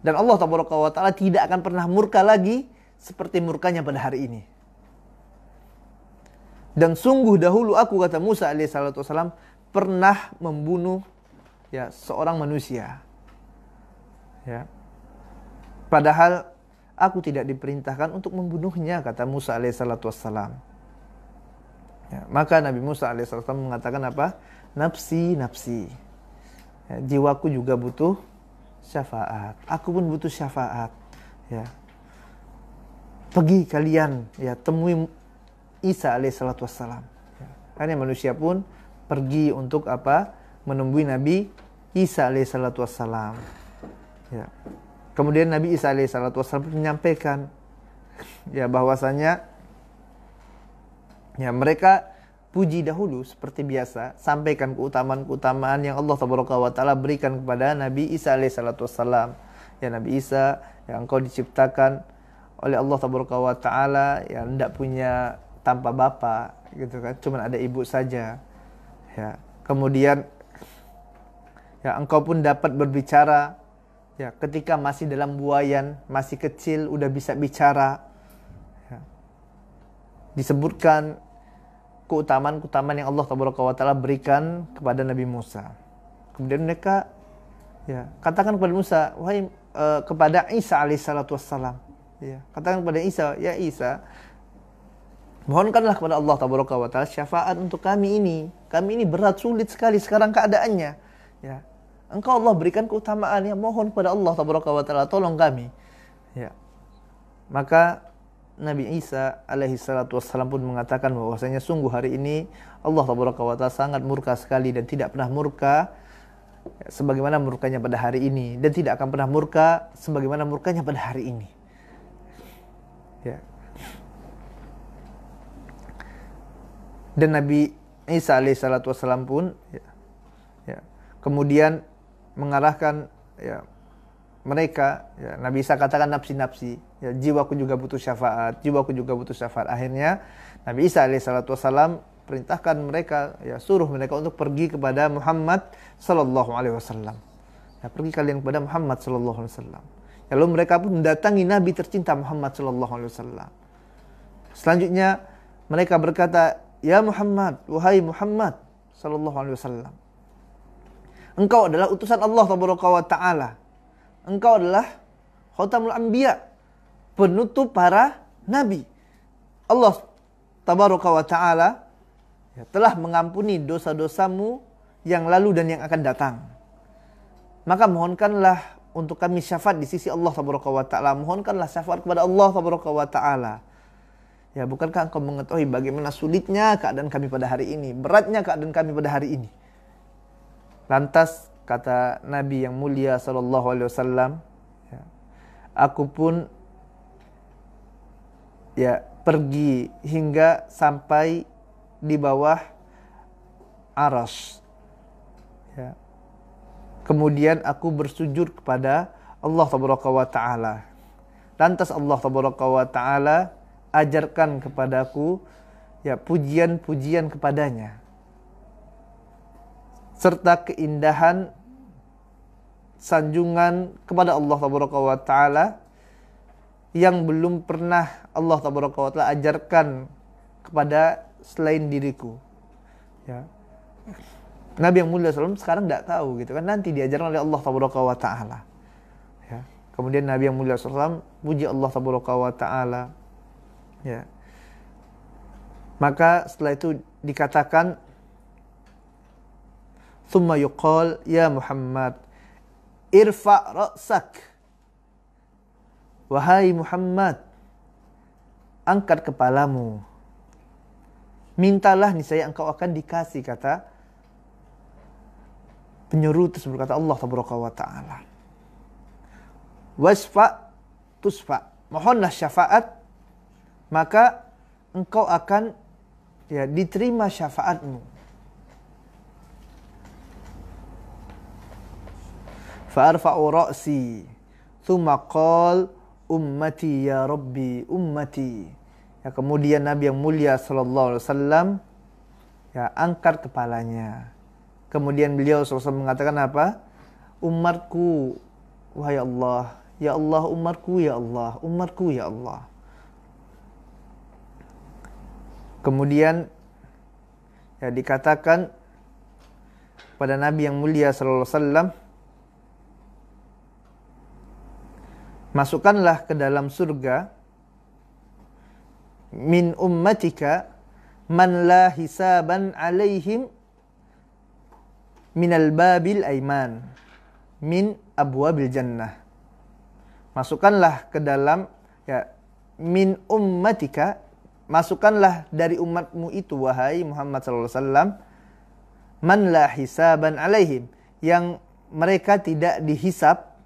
Dan Allah tabaraka wa taala tidak akan pernah murka lagi seperti murkanya pada hari ini. Dan sungguh dahulu aku, kata Musa alaihissalam, pernah membunuh ya seorang manusia. Ya. Padahal aku tidak diperintahkan untuk membunuhnya, kata Musa alaihissalam. Ya, maka Nabi Musa alaihissalam mengatakan apa? Nafsi. Ya, jiwaku juga butuh syafaat. Aku pun butuh syafaat. Ya. Pergi kalian, ya, temui Isa alaihissalam. Ya. Karena manusia pun pergi untuk apa? Menemui Nabi Isa alaihissalam. Ya. Kemudian Nabi Isa alaihissalam menyampaikan ya bahwasanya ya mereka puji dahulu seperti biasa, sampaikan keutamaan-keutamaan yang Allah Taala berikan kepada Nabi Isa alaihissalam. Ya Nabi Isa, yang engkau diciptakan oleh Allah Taala yang tidak punya tanpa bapa, gitu kan, cuma ada ibu saja. Ya, kemudian ya engkau pun dapat berbicara. Ya, ketika masih dalam buayan, masih kecil, udah bisa bicara. Ya. Disebutkan keutamaan-keutamaan yang Allah Taala berikan kepada Nabi Musa. Kemudian mereka ya katakan kepada Musa, wahai kepada Isa alaihissalam. Ya, katakan kepada Isa, ya Isa, mohonkanlah kepada Allah Taala syafaat untuk kami ini. Kami ini berat, sulit sekali sekarang keadaannya. Ya. Engkau Allah berikan keutamaan, ya mohon kepada Allah Taala tolong kami. Ya. Maka Nabi Isa alaihissalam pun mengatakan bahwasanya sungguh hari ini Allah Taala sangat murka sekali dan tidak pernah murka sebagaimana murkanya pada hari ini, dan tidak akan pernah murka sebagaimana murkanya pada hari ini. Ya. Dan Nabi Isa alaihissalam pun ya, kemudian mengarahkan ya mereka, ya, Nabi Isa katakan nafsi-nafsi, ya, jiwaku juga butuh syafaat, jiwaku juga butuh syafaat. Akhirnya Nabi Isa alaihissalam perintahkan mereka, ya, suruh mereka untuk pergi kepada Muhammad sallallahu alaihi wasallam. Ya, pergi kalian kepada Muhammad sallallahu alaihi wasallam. Lalu mereka pun mendatangi Nabi tercinta Muhammad sallallahu alaihi wasallam. Selanjutnya mereka berkata, ya Muhammad, wahai Muhammad sallallahu alaihi wasallam, engkau adalah utusan Allah Taala. Engkau adalah khatamul anbiya, penutup para nabi. Allah Taala ya, telah mengampuni dosa-dosamu yang lalu dan yang akan datang. Maka mohonkanlah untuk kami syafaat di sisi Allah Taala. Mohonkanlah syafaat kepada Allah Taala. Ya, bukankah engkau mengetahui bagaimana sulitnya keadaan kami pada hari ini, beratnya keadaan kami pada hari ini? Lantas kata Nabi yang mulia sallallahu alaihi wasallam, ya, aku pun ya pergi hingga sampai di bawah arasy. Ya. Kemudian aku bersujud kepada Allah Taala. Lantas Allah Taala ajarkan kepadaku ya pujian-pujian kepadanya, serta keindahan sanjungan kepada Allah Taala yang belum pernah Allah Taala ajarkan kepada selain diriku. Ya. Nabi yang mulia SAW sekarang tidak tahu gitu kan, nanti diajarkan oleh Allah Taala. Ya. Kemudian Nabi yang mulia SAW puji Allah Taala. Ya. Maka setelah itu dikatakan, thumma yuqal ya Muhammad irfa' ra'sak, wahai Muhammad, angkat kepalamu, mintalah niscaya engkau akan dikasih, kata penyuruh tersebut, kata Allah Taala. Wasfa' tusfa', mohonlah syafaat, maka engkau akan ya diterima syafaatmu. Fa'arfa'u ra'si thumma qal ummati ya rabbi ummati. Ya, kemudian Nabi yang mulia sallallahu alaihi wasallam ya angkat kepalanya. Kemudian beliau sallallahu mengatakan apa? Umatku, wahai Allah, ya Allah, umatku ya Allah, umatku ya Allah. Kemudian ya dikatakan pada Nabi yang mulia sallallahu alaihi wasallam, masukkanlah ke dalam surga min ummatika man la hisaban alaihim minal babil aiman min abwabil jannah. Masukkanlah ke dalam ya min ummatika, masukkanlah dari umatmu itu wahai Muhammad sallallahu alaihi wasallam, man la hisaban alaihim, yang mereka tidak dihisab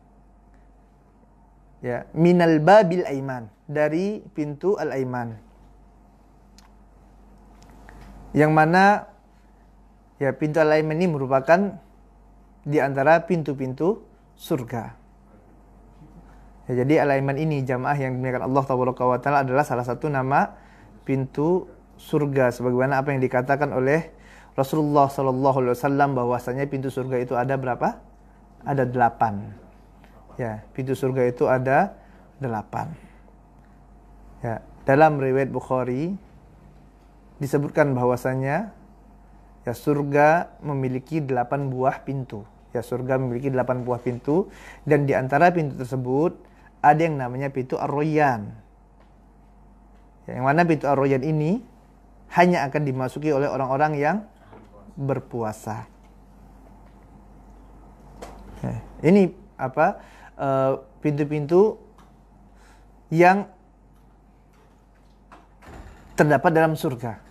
Ya, minal babil aiman, dari pintu al-aiman. Yang mana ya pintu al-aiman ini merupakan di antara pintu-pintu surga. Ya, jadi al-aiman ini jamaah yang dimuliakan Allah Taala adalah salah satu nama pintu surga, sebagaimana apa yang dikatakan oleh Rasulullah SAW bahwasanya pintu surga itu ada berapa? Ada 8. Ya, pintu surga itu ada 8. Ya, dalam riwayat Bukhari disebutkan bahwasanya ya surga memiliki 8 buah pintu. Ya, surga memiliki 8 buah pintu, dan di antara pintu tersebut ada yang namanya pintu Ar-Rayyan. Ya, yang mana pintu Ar-Rayyan ini hanya akan dimasuki oleh orang-orang yang berpuasa. Ya, ini apa? Pintu-pintu yang terdapat dalam surga,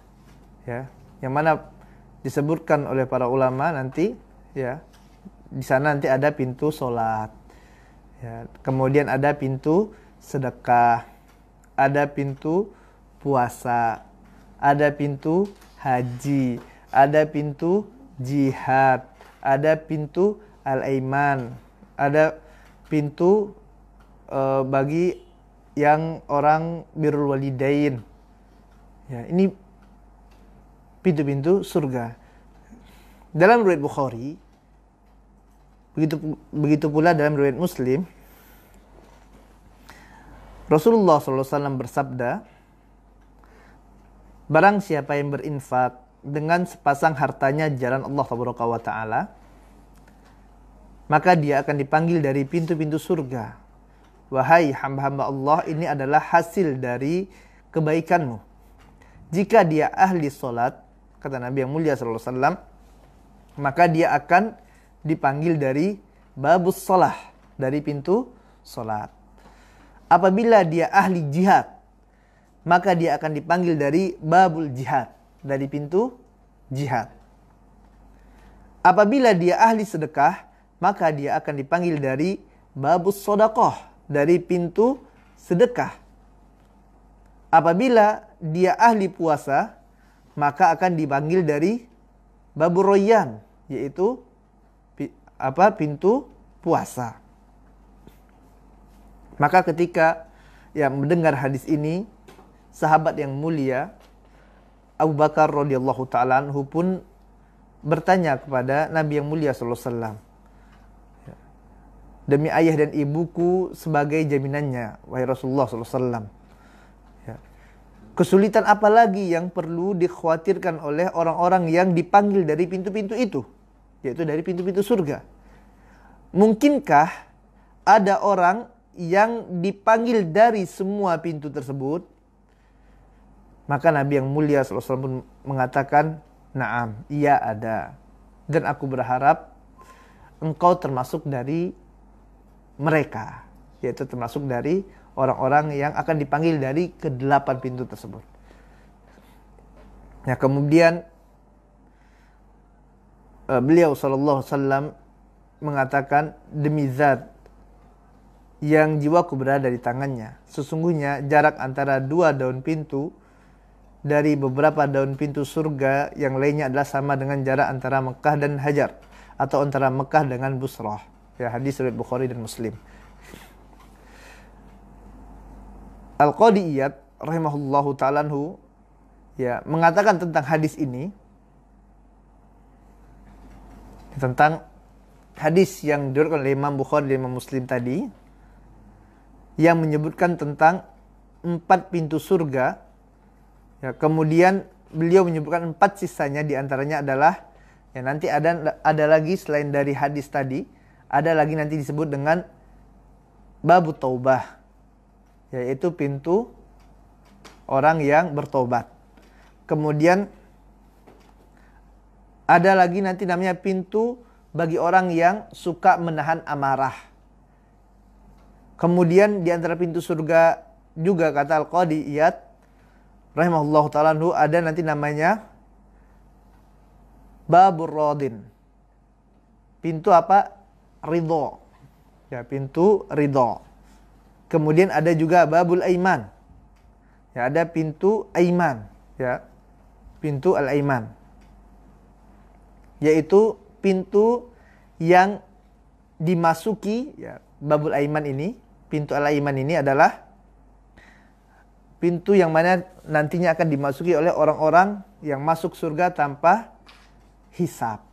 ya, yang mana disebutkan oleh para ulama nanti, ya, di sana nanti ada pintu sholat, ya, kemudian ada pintu sedekah, ada pintu puasa, ada pintu haji, ada pintu jihad, ada pintu al-aiman, ada pintu bagi yang orang birrul walidain. Ya, ini pintu-pintu surga. Dalam riwayat Bukhari, begitu pula dalam riwayat Muslim, Rasulullah SAW bersabda, barang siapa yang berinfak dengan sepasang hartanya jalan Allah Taala, maka dia akan dipanggil dari pintu-pintu surga. Wahai hamba-hamba Allah, ini adalah hasil dari kebaikanmu. Jika dia ahli solat, kata Nabi yang mulia SAW, maka dia akan dipanggil dari babus solah, dari pintu solat. Apabila dia ahli jihad, maka dia akan dipanggil dari babul jihad, dari pintu jihad. Apabila dia ahli sedekah, maka dia akan dipanggil dari babus sodakoh, dari pintu sedekah. Apabila dia ahli puasa, maka akan dipanggil dari babur royan, yaitu pintu puasa. Maka ketika mendengar hadis ini, sahabat yang mulia Abu Bakar radhiyallahu taala anhu pun bertanya kepada Nabi yang mulia sallallahu alaihi wasallam, demi ayah dan ibuku sebagai jaminannya, wahai Rasulullah SAW. Ya. Kesulitan apa lagi yang perlu dikhawatirkan oleh orang-orang yang dipanggil dari pintu-pintu itu, yaitu dari pintu-pintu surga? Mungkinkah ada orang yang dipanggil dari semua pintu tersebut? Maka Nabi yang mulia SAW pun mengatakan, na'am, iya ada. Dan aku berharap engkau termasuk dari mereka, yaitu termasuk dari orang-orang yang akan dipanggil dari ke-8 pintu tersebut. Nah, kemudian beliau sallallahu alaihi wasallam mengatakan, demi zat yang jiwaku berada di tangannya, sesungguhnya jarak antara 2 daun pintu dari beberapa daun pintu surga yang lainnya adalah sama dengan jarak antara Mekah dan Hajar, atau antara Mekah dengan Busrah. Ya, hadis riwayat Bukhari dan Muslim. Al-Qadi Iyad rahimahullahu ta'ala anhu mengatakan tentang hadis ini, tentang hadis yang diriwayatkan oleh Imam Bukhari dan Imam Muslim tadi, yang menyebutkan tentang 4 pintu surga. Ya, kemudian beliau menyebutkan 4 sisanya, diantaranya adalah nanti ada lagi selain dari hadis tadi, ada lagi nanti disebut dengan babu taubah, yaitu pintu orang yang bertobat. Kemudian ada lagi nanti namanya pintu bagi orang yang suka menahan amarah. Kemudian di antara pintu surga juga, kata Al-Qadi Iyad rahimahullahu ta'ala anhu, ada nanti namanya babur radin, pintu apa? Ridho. Ya, pintu ridho. Kemudian ada juga babul aiman. Ya, ada pintu aiman, ya. Pintu al-aiman. Yaitu pintu yang dimasuki, ya, babul aiman ini, pintu al-aiman ini adalah pintu yang mana nantinya akan dimasuki oleh orang-orang yang masuk surga tanpa hisab.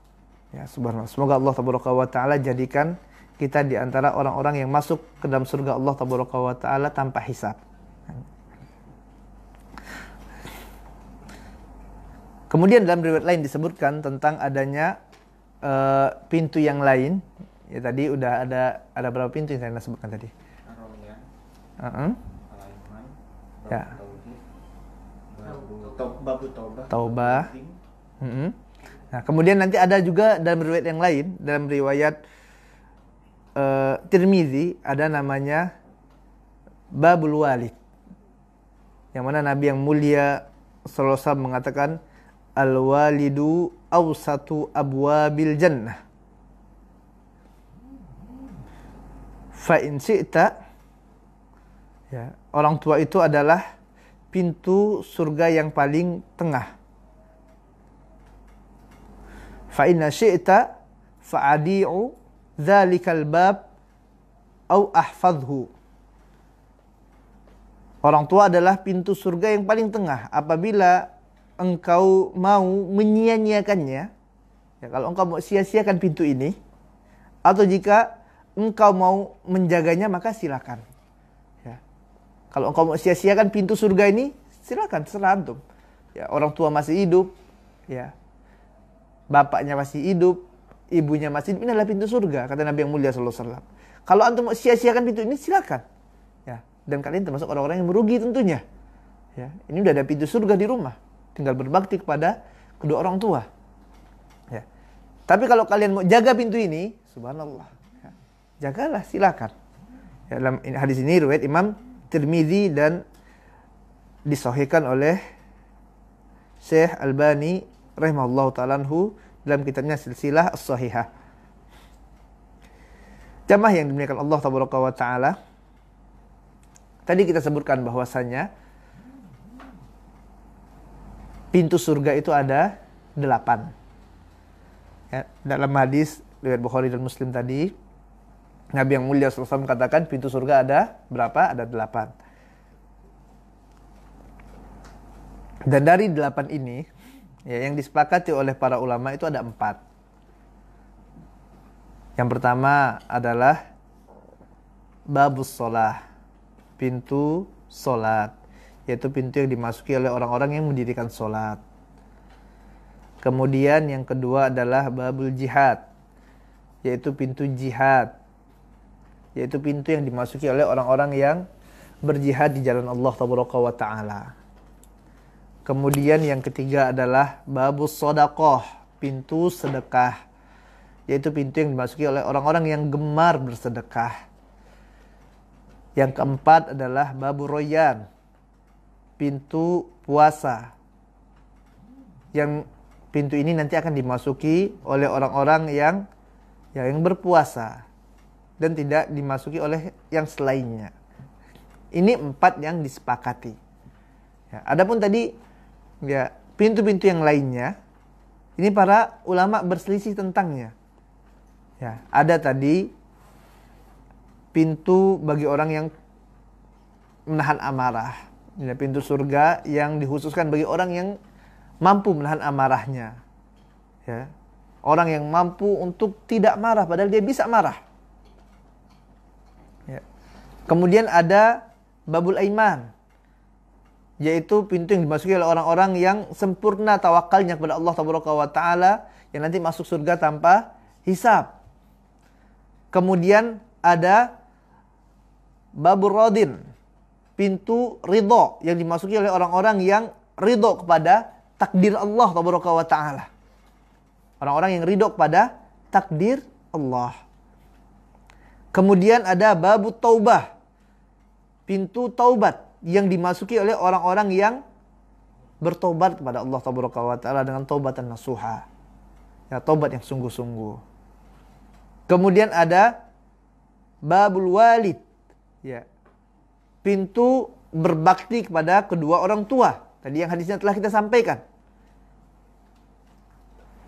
Ya, subhanallah. Semoga Allah tabaraka wa taala jadikan kita di antara orang-orang yang masuk ke dalam surga Allah tabaraka wa taala tanpa hisab. Kemudian dalam riwayat lain disebutkan tentang adanya pintu yang lain. Ya, tadi udah ada berapa pintu yang saya sebutkan tadi? Ya. Taubah. Nah, kemudian nanti ada juga dalam riwayat yang lain, dalam riwayat Tirmizi ada namanya babul walid. Yang mana Nabi yang mulia sallallahu alaihi wasallam mengatakan al-walidu awsatu abwabil jannah. Fa in syi'ta, ya, orang tua itu adalah pintu surga yang paling tengah. Fa inna syi'ta fa'adi'u dzalikal bab au ahfadhu. Orang tua adalah pintu surga yang paling tengah. Apabila engkau mau menyia-nyiakannya, ya, kalau engkau mau sia-siakan pintu ini, atau jika engkau mau menjaganya, maka silakan. Ya. Kalau engkau mau sia-siakan pintu surga ini, silakan, terserah antum. Ya, orang tua masih hidup, ya, bapaknya masih hidup, ibunya masih hidup, ini adalah pintu surga, kata Nabi yang mulia sallallahu alaihi wasallam. Kalau antum mau sia-siakan pintu ini, silakan. Ya, dan kalian termasuk orang-orang yang merugi tentunya. Ya, ini udah ada pintu surga di rumah. Tinggal berbakti kepada kedua orang tua. Ya. Tapi kalau kalian mau jaga pintu ini, subhanallah, ya, jagalah, silakan. Ya, dalam hadis ini riwayat Imam Tirmizi dan disahihkan oleh Syekh Albani rahimahullahu ta'ala anhu dalam kitabnya Silsilah As-Sahihah. Jamaah yang dimuliakan Allah tabaraka wa taala, tadi kita sebutkan bahwasanya pintu surga itu ada 8. Ya, dalam hadis riwayat Bukhari dan Muslim tadi, Nabi yang mulia sallallahu alaihi wasallam katakan pintu surga ada berapa? Ada 8. Dan dari 8 ini, ya, yang disepakati oleh para ulama itu ada 4. Yang pertama adalah babus sholah, pintu sholat, yaitu pintu yang dimasuki oleh orang-orang yang mendirikan sholat. Kemudian yang kedua adalah babul jihad, yaitu pintu jihad, yaitu pintu yang dimasuki oleh orang-orang yang berjihad di jalan Allah tabaraka wa ta'ala. Kemudian yang ketiga adalah babus shadaqah, pintu sedekah, yaitu pintu yang dimasuki oleh orang-orang yang gemar bersedekah. Yang keempat adalah babur royan, pintu puasa, yang pintu ini nanti akan dimasuki oleh orang-orang yang berpuasa dan tidak dimasuki oleh yang selainnya. Ini 4 yang disepakati. Ya, adapun tadi, ya, pintu-pintu yang lainnya, ini para ulama berselisih tentangnya. Ya, ada tadi pintu bagi orang yang menahan amarah. Ya, pintu surga yang dikhususkan bagi orang yang mampu menahan amarahnya. Ya, orang yang mampu untuk tidak marah padahal dia bisa marah. Ya. Kemudian ada babul aiman, yaitu pintu yang dimasuki oleh orang-orang yang sempurna tawakalnya kepada Allah tabaraka wa taala, yang nanti masuk surga tanpa hisab. Kemudian ada babur radin, pintu ridho, yang dimasuki oleh orang-orang yang ridho kepada takdir Allah tabaraka wa taala. Orang-orang yang ridho kepada takdir Allah. Kemudian ada babu taubah, pintu taubat, yang dimasuki oleh orang-orang yang bertobat kepada Allah tabaraka wa taala dengan taubatan nasuha. Ya, taubat yang sungguh-sungguh. Kemudian ada babul walid, ya, pintu berbakti kepada kedua orang tua. Tadi yang hadisnya telah kita sampaikan.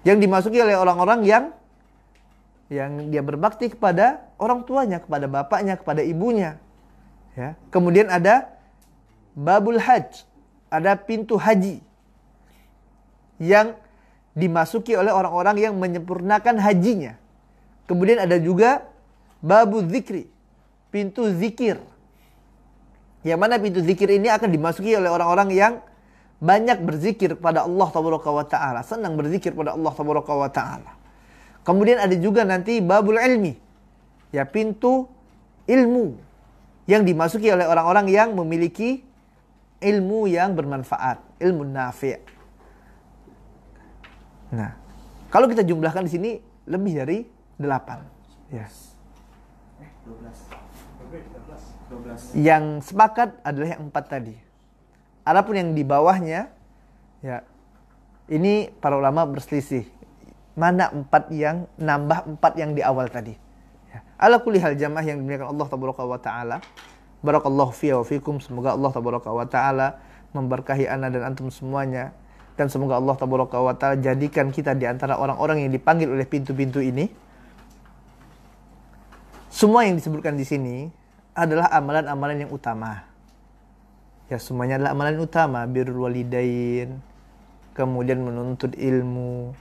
Yang dimasuki oleh orang-orang yang dia berbakti kepada orang tuanya, kepada bapaknya, kepada ibunya. Ya. Kemudian ada babul hajj, ada pintu haji yang dimasuki oleh orang-orang yang menyempurnakan hajinya. Kemudian ada juga babu zikri, pintu zikir. Yang mana pintu zikir ini akan dimasuki oleh orang-orang yang banyak berzikir kepada Allah Tabaraka wa Ta'ala, senang berzikir kepada Allah Tabaraka wa Ta'ala. Kemudian ada juga nanti babul ilmi, ya, pintu ilmu yang dimasuki oleh orang-orang yang memiliki ilmu yang bermanfaat, ilmu nafi'. Nah, kalau kita jumlahkan di sini lebih dari 8. Ya. 12. Yang sepakat adalah yang 4 tadi. Adapun yang di bawahnya, ya, ini para ulama berselisih. Mana 4 yang nambah 4 yang di awal tadi. Ya. Ala kulli hal jamaah yang dimuliakan Allah Tabaraka wa Ta'ala. Barakallahu fiya wa fikum. Semoga Allah Tabaraka wa Ta'ala memberkahi ana dan antum semuanya. Dan semoga Allah Tabaraka wa Ta'ala jadikan kita di antara orang-orang yang dipanggil oleh pintu-pintu ini. Semua yang disebutkan di sini adalah amalan-amalan yang utama. Ya, semuanya adalah amalan utama. Birrul walidain, kemudian menuntut ilmu,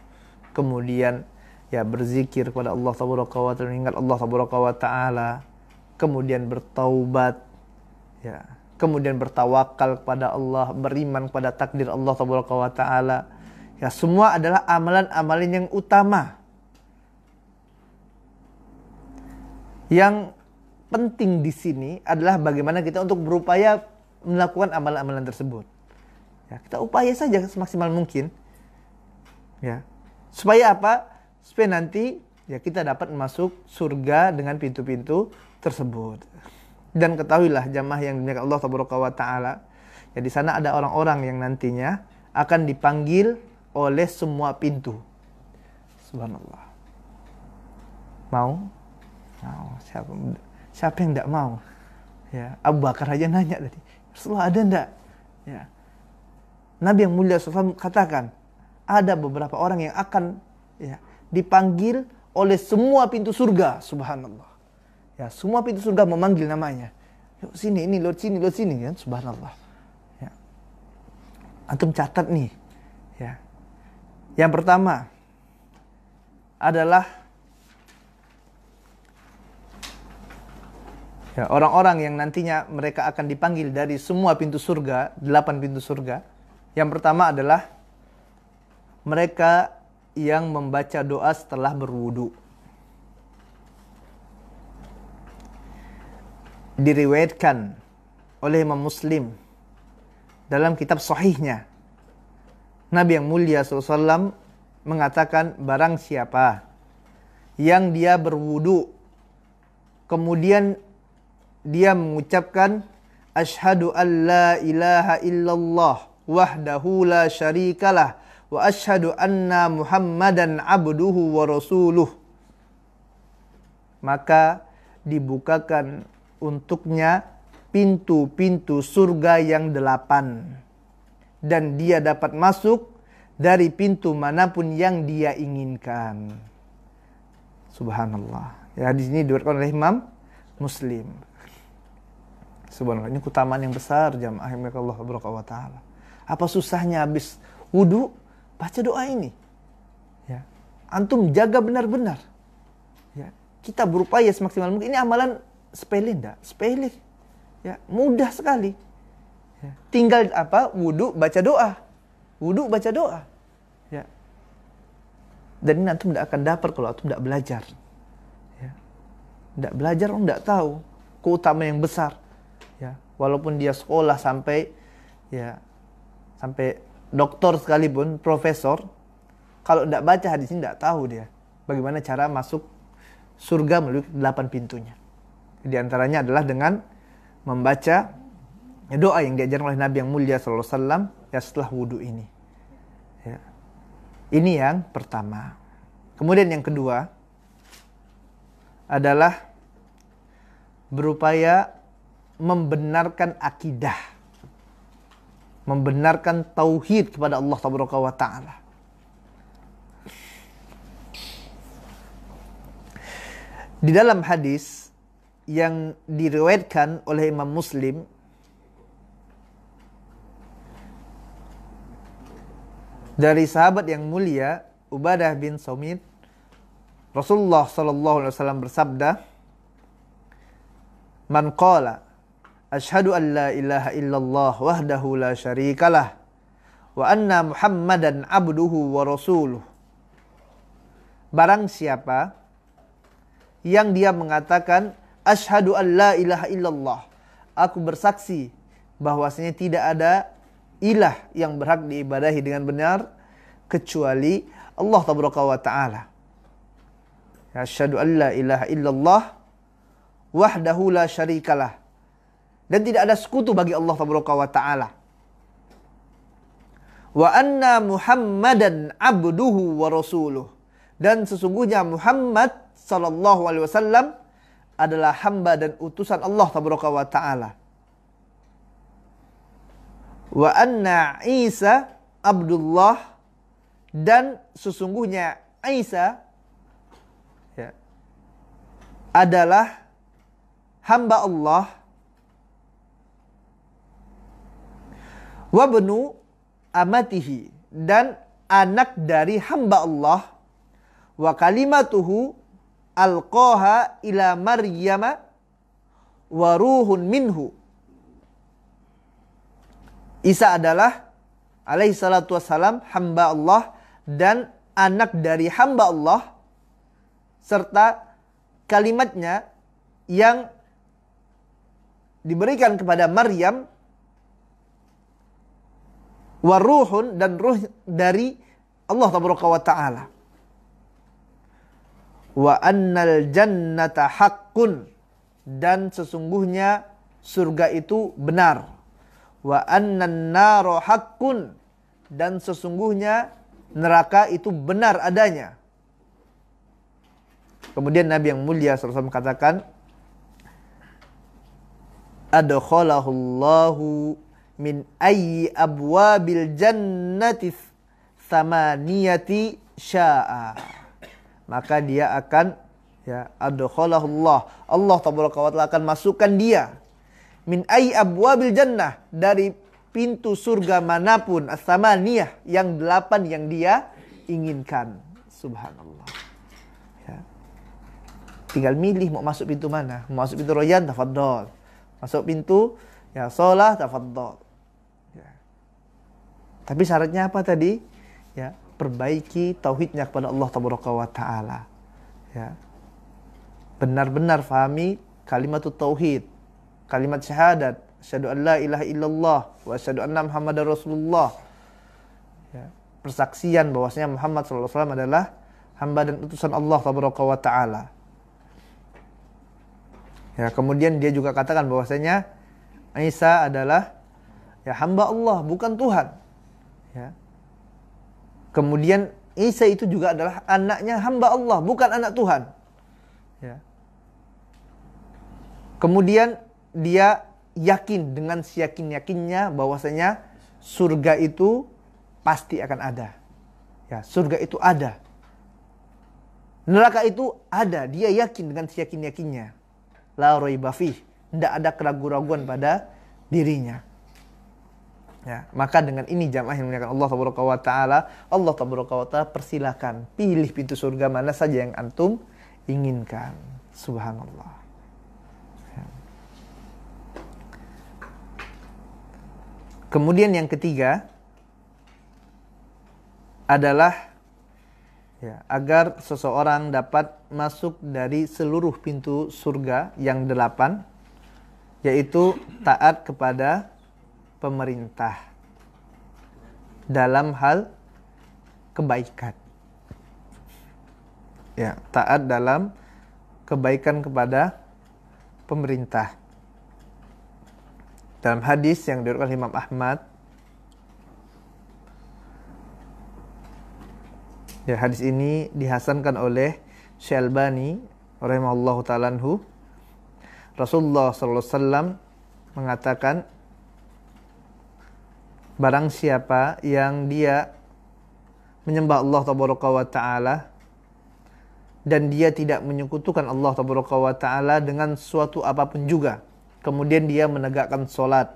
kemudian ya berzikir kepada Allah Tabaraka wa Ta'ala, ingat Allah Tabaraka wa Ta'ala, kemudian bertaubat, ya, kemudian bertawakal kepada Allah, beriman kepada takdir Allah Tabaraka wa Ta'ala. Ya, semua adalah amalan-amalan yang utama. Yang penting di sini adalah bagaimana kita untuk berupaya melakukan amalan-amalan tersebut. Ya, kita upaya saja semaksimal mungkin. Ya. Supaya apa? Supaya nanti ya kita dapat masuk surga dengan pintu-pintu tersebut. Dan ketahuilah jamaah yang dimuliakan Allah Tabaraka wa Ta'ala, ya, di sana ada orang-orang yang nantinya akan dipanggil oleh semua pintu. Subhanallah. Mau? Mau. Siapa yang tidak mau? Ya, Abu Bakar aja nanya tadi, Rasulullah ada enggak? Ya. Nabi yang mulia SAW katakan, ada beberapa orang yang akan, ya, dipanggil oleh semua pintu surga. Subhanallah. Ya, semua pintu surga memanggil namanya. Yuk sini, ini lewat sini kan. Subhanallah. Ya. Antum catat nih. Ya. Yang pertama adalah ya, orang-orang yang nantinya mereka akan dipanggil dari semua pintu surga, 8 pintu surga. Yang pertama adalah mereka yang membaca doa setelah berwudu. Diriwayatkan oleh Imam Muslim dalam kitab sahihnya, Nabi yang mulia SAW mengatakan, barang siapa yang dia berwudu kemudian dia mengucapkan asyhadu an la ilaha illallah wahdahu la syarikalah wa asyhadu anna muhammadan abduhu wa rasuluh, maka dibukakan untuknya pintu-pintu surga yang 8 dan dia dapat masuk dari pintu manapun yang dia inginkan. Subhanallah. Ya, di sini diriwayatkan oleh Imam Muslim. Subhanallah, ini keutamaan yang besar jamaah yang Allah Subhanahu wa Ta'ala. Apa susahnya habis wudu baca doa ini? Ya. Antum jaga benar-benar. Ya. Kita berupaya semaksimal mungkin. Ini amalan sepele enggak? Sepele. Ya, mudah sekali. Ya. Tinggal apa? Wudu baca doa. Wudu baca doa. Ya. Dan ini antum tidak akan dapat kalau antum tidak belajar. Ya. Tidak belajar, antum tidak tahu keutamaan yang besar. Ya, walaupun dia sekolah sampai doktor sekalipun, profesor, kalau tidak baca hadis ini tidak tahu dia bagaimana cara masuk surga melalui 8 pintunya. Di antaranya adalah dengan membaca doa yang diajarkan oleh Nabi yang mulia sallallahu alaihi wasallam ya setelah wudu ini. Ya. Ini yang pertama. Kemudian yang kedua adalah berupaya membenarkan akidah, membenarkan tauhid kepada Allah Tabaraka wa Ta'ala. Di dalam hadis yang diriwayatkan oleh Imam Muslim, dari sahabat yang mulia Ubadah bin Samit, Rasulullah sallallahu alaihi wasallam bersabda, "Man qala asyhadu an la ilaha illallah wahdahu la syarikalah wa anna Muhammadan abduhu wa rasuluh." Barang siapa yang dia mengatakan asyhadu an la ilaha illallah, aku bersaksi bahwasanya tidak ada ilah yang berhak diibadahi dengan benar kecuali Allah Tabaraka wa Ta'ala. Asyhadu an la ilaha illallah wahdahu la syarikalah, dan tidak ada sekutu bagi Allah Tabaraka wa Ta'ala. Wa anna Muhammadan abduhu wa rasuluh, dan sesungguhnya Muhammad sallallahu alaihi wasallam adalah hamba dan utusan Allah Tabaraka wa Ta'ala. Wa anna Isa Abdullah, dan sesungguhnya Isa adalah hamba Allah. Wa bnu amatihi, dan anak dari hamba Allah. Wa kalimatuhu alqaha ila Maryama wa ruhun minhu. Isa adalah alaihi salatu wassalam hamba Allah dan anak dari hamba Allah, serta kalimatnya yang diberikan kepada Maryam, wa ruhun, dan ruh dari Allah Tabaraka wa Ta'ala. Wa annal jannata haqqun, dan sesungguhnya surga itu benar. Wa annan naro haqqun, dan sesungguhnya neraka itu benar adanya. Kemudian Nabi yang mulia SAW katakan, adkhalahullahu min ayyi abwabil jannati thamaniyati sya'a. Maka dia akan, adkhalahullah, Allah Tabaraka wa Ta'ala akan masukkan dia, min ayyi abwabil jannah, dari pintu surga manapun, as-samaniyah, yang 8 yang dia inginkan. Subhanallah. Tinggal milih mau masuk pintu mana. Mau masuk pintu Rayyan, tafadhol. Masuk pintu Shalah, tafadhol. Tapi syaratnya apa tadi? Perbaiki tauhidnya kepada Allah Tabaraka wa Ta'ala. Benar-benar fahami kalimat tauhid, kalimat syahadat, asyhadu an la ilaha illallah wa asyhadu anna Muhammadar Rasulullah. Persaksian bahwasanya Muhammad sallallahu alaihi wasallam adalah hamba dan utusan Allah Tabaraka wa Ta'ala. Kemudian dia juga katakan bahwasanya Isa adalah hamba Allah, bukan Tuhan. Kemudian Isa itu juga adalah anaknya hamba Allah, bukan anak Tuhan. Kemudian dia yakin dengan seyakin-yakinnya bahwasanya surga itu pasti akan ada. Surga itu ada. Neraka itu ada, dia yakin dengan seyakin-yakinnya. La raiba fih, tidak ada keraguan-raguan pada dirinya. Maka dengan ini jamaah yang dimuliakan Allah Tabaraka wa Ta'ala, Allah Tabaraka wa Ta'ala persilakan pilih pintu surga mana saja yang antum inginkan. Subhanallah. Kemudian yang ketiga adalah agar seseorang dapat masuk dari seluruh pintu surga yang 8, yaitu taat kepada pemerintah dalam hal kebaikan. Taat dalam kebaikan kepada pemerintah. Dalam hadis yang diriwayatkan Imam Ahmad, hadis ini dihasankan oleh Syalbani rahimahullahu ta'ala anhu. Rasulullah sallallahu alaihi wasallam mengatakan barang siapa yang dia menyembah Allah tabaraka wa taala dan dia tidak menyekutukan Allah tabaraka wa taala dengan suatu apapun juga, kemudian dia menegakkan salat,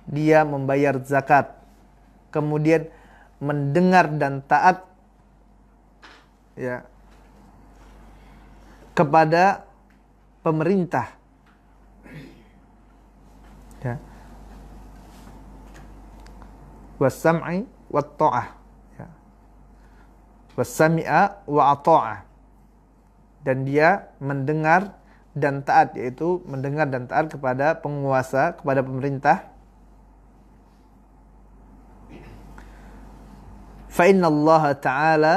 dia membayar zakat, kemudian mendengar dan taat ya kepada pemerintah ya, was-sam'i wat-tha'ah ya, was-sami'a wa ata'ah, dan dia mendengar dan taat, yaitu mendengar dan taat kepada penguasa, kepada pemerintah. Fa inna Allah ta'ala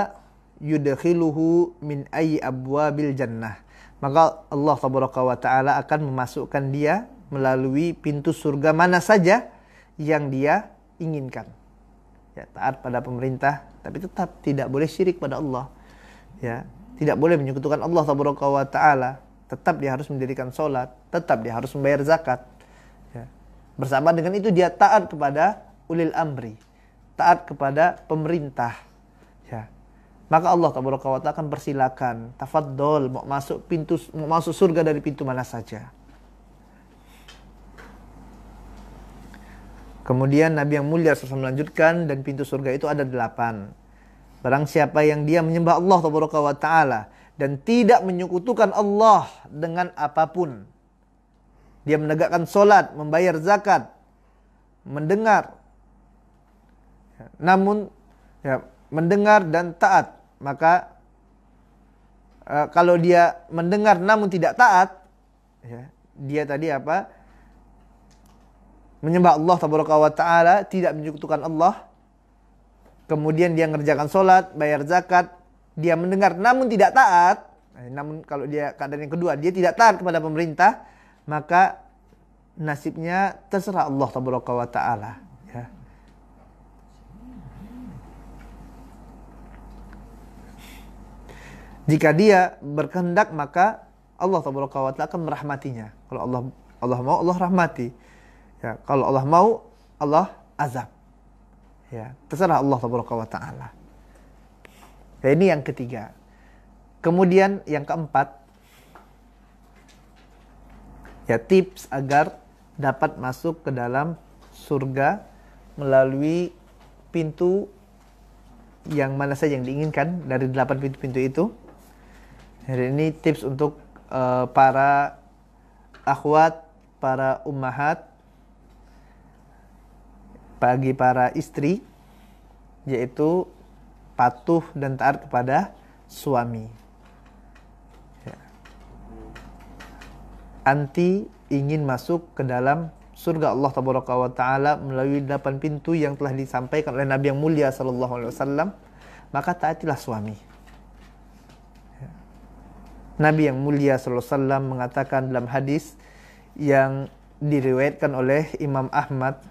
yudkhiluhu min ayyi abwabil jannah. Maka Allah tabaraka wa ta'ala akan memasukkan dia melalui pintu surga mana saja yang dia inginkan. Ya, taat pada pemerintah, tapi tetap tidak boleh syirik pada Allah. Ya, tidak boleh menyekutukan Allah tabaraka wa ta'ala. Tetap dia harus mendirikan sholat, tetap dia harus membayar zakat. Ya. Bersama dengan itu dia taat kepada ulil amri, taat kepada pemerintah. Ya. Maka Allah tabaraka wa ta'ala akan persilakan, tafaddol, mau masuk surga dari pintu mana saja. Kemudian Nabi yang mulia SAW melanjutkan, dan pintu surga itu ada 8. Barang siapa yang dia menyembah Allah tabaraka wa ta'ala dan tidak menyekutukan Allah dengan apapun, dia menegakkan solat, membayar zakat, mendengar, namun ya, mendengar dan taat, maka kalau dia mendengar namun tidak taat, ya, dia tadi apa? Menyembah Allah tabaraka wa ta'ala, tidak menyekutukan Allah, kemudian dia mengerjakan solat, bayar zakat, dia mendengar namun tidak taat. Namun kalau dia keadaan yang kedua, dia tidak taat kepada pemerintah, maka nasibnya terserah Allah tabaraka wa ta'ala. Ya. Jika dia berkehendak, maka Allah tabaraka wa ta'ala akan merahmatinya. Kalau Allah mau, Allah rahmati. Ya, kalau Allah mau, Allah azab. Ya, terserah Allah tabaraka wa ta'ala. Ya, ini yang ketiga. Kemudian yang keempat, ya, tips agar dapat masuk ke dalam surga melalui pintu yang mana saja yang diinginkan dari 8 pintu-pintu itu. Jadi ini tips untuk para akhwat, para ummahat, bagi para istri, yaitu patuh dan taat kepada suami. Ya. Anti ingin masuk ke dalam surga Allah tabaraka wa ta'ala melalui 8 pintu yang telah disampaikan oleh Nabi yang mulia sallallahu alaihi wasallam, maka taatilah suami. Ya. Nabi yang mulia sallallahu alaihi wasallam mengatakan dalam hadis yang diriwayatkan oleh Imam Ahmad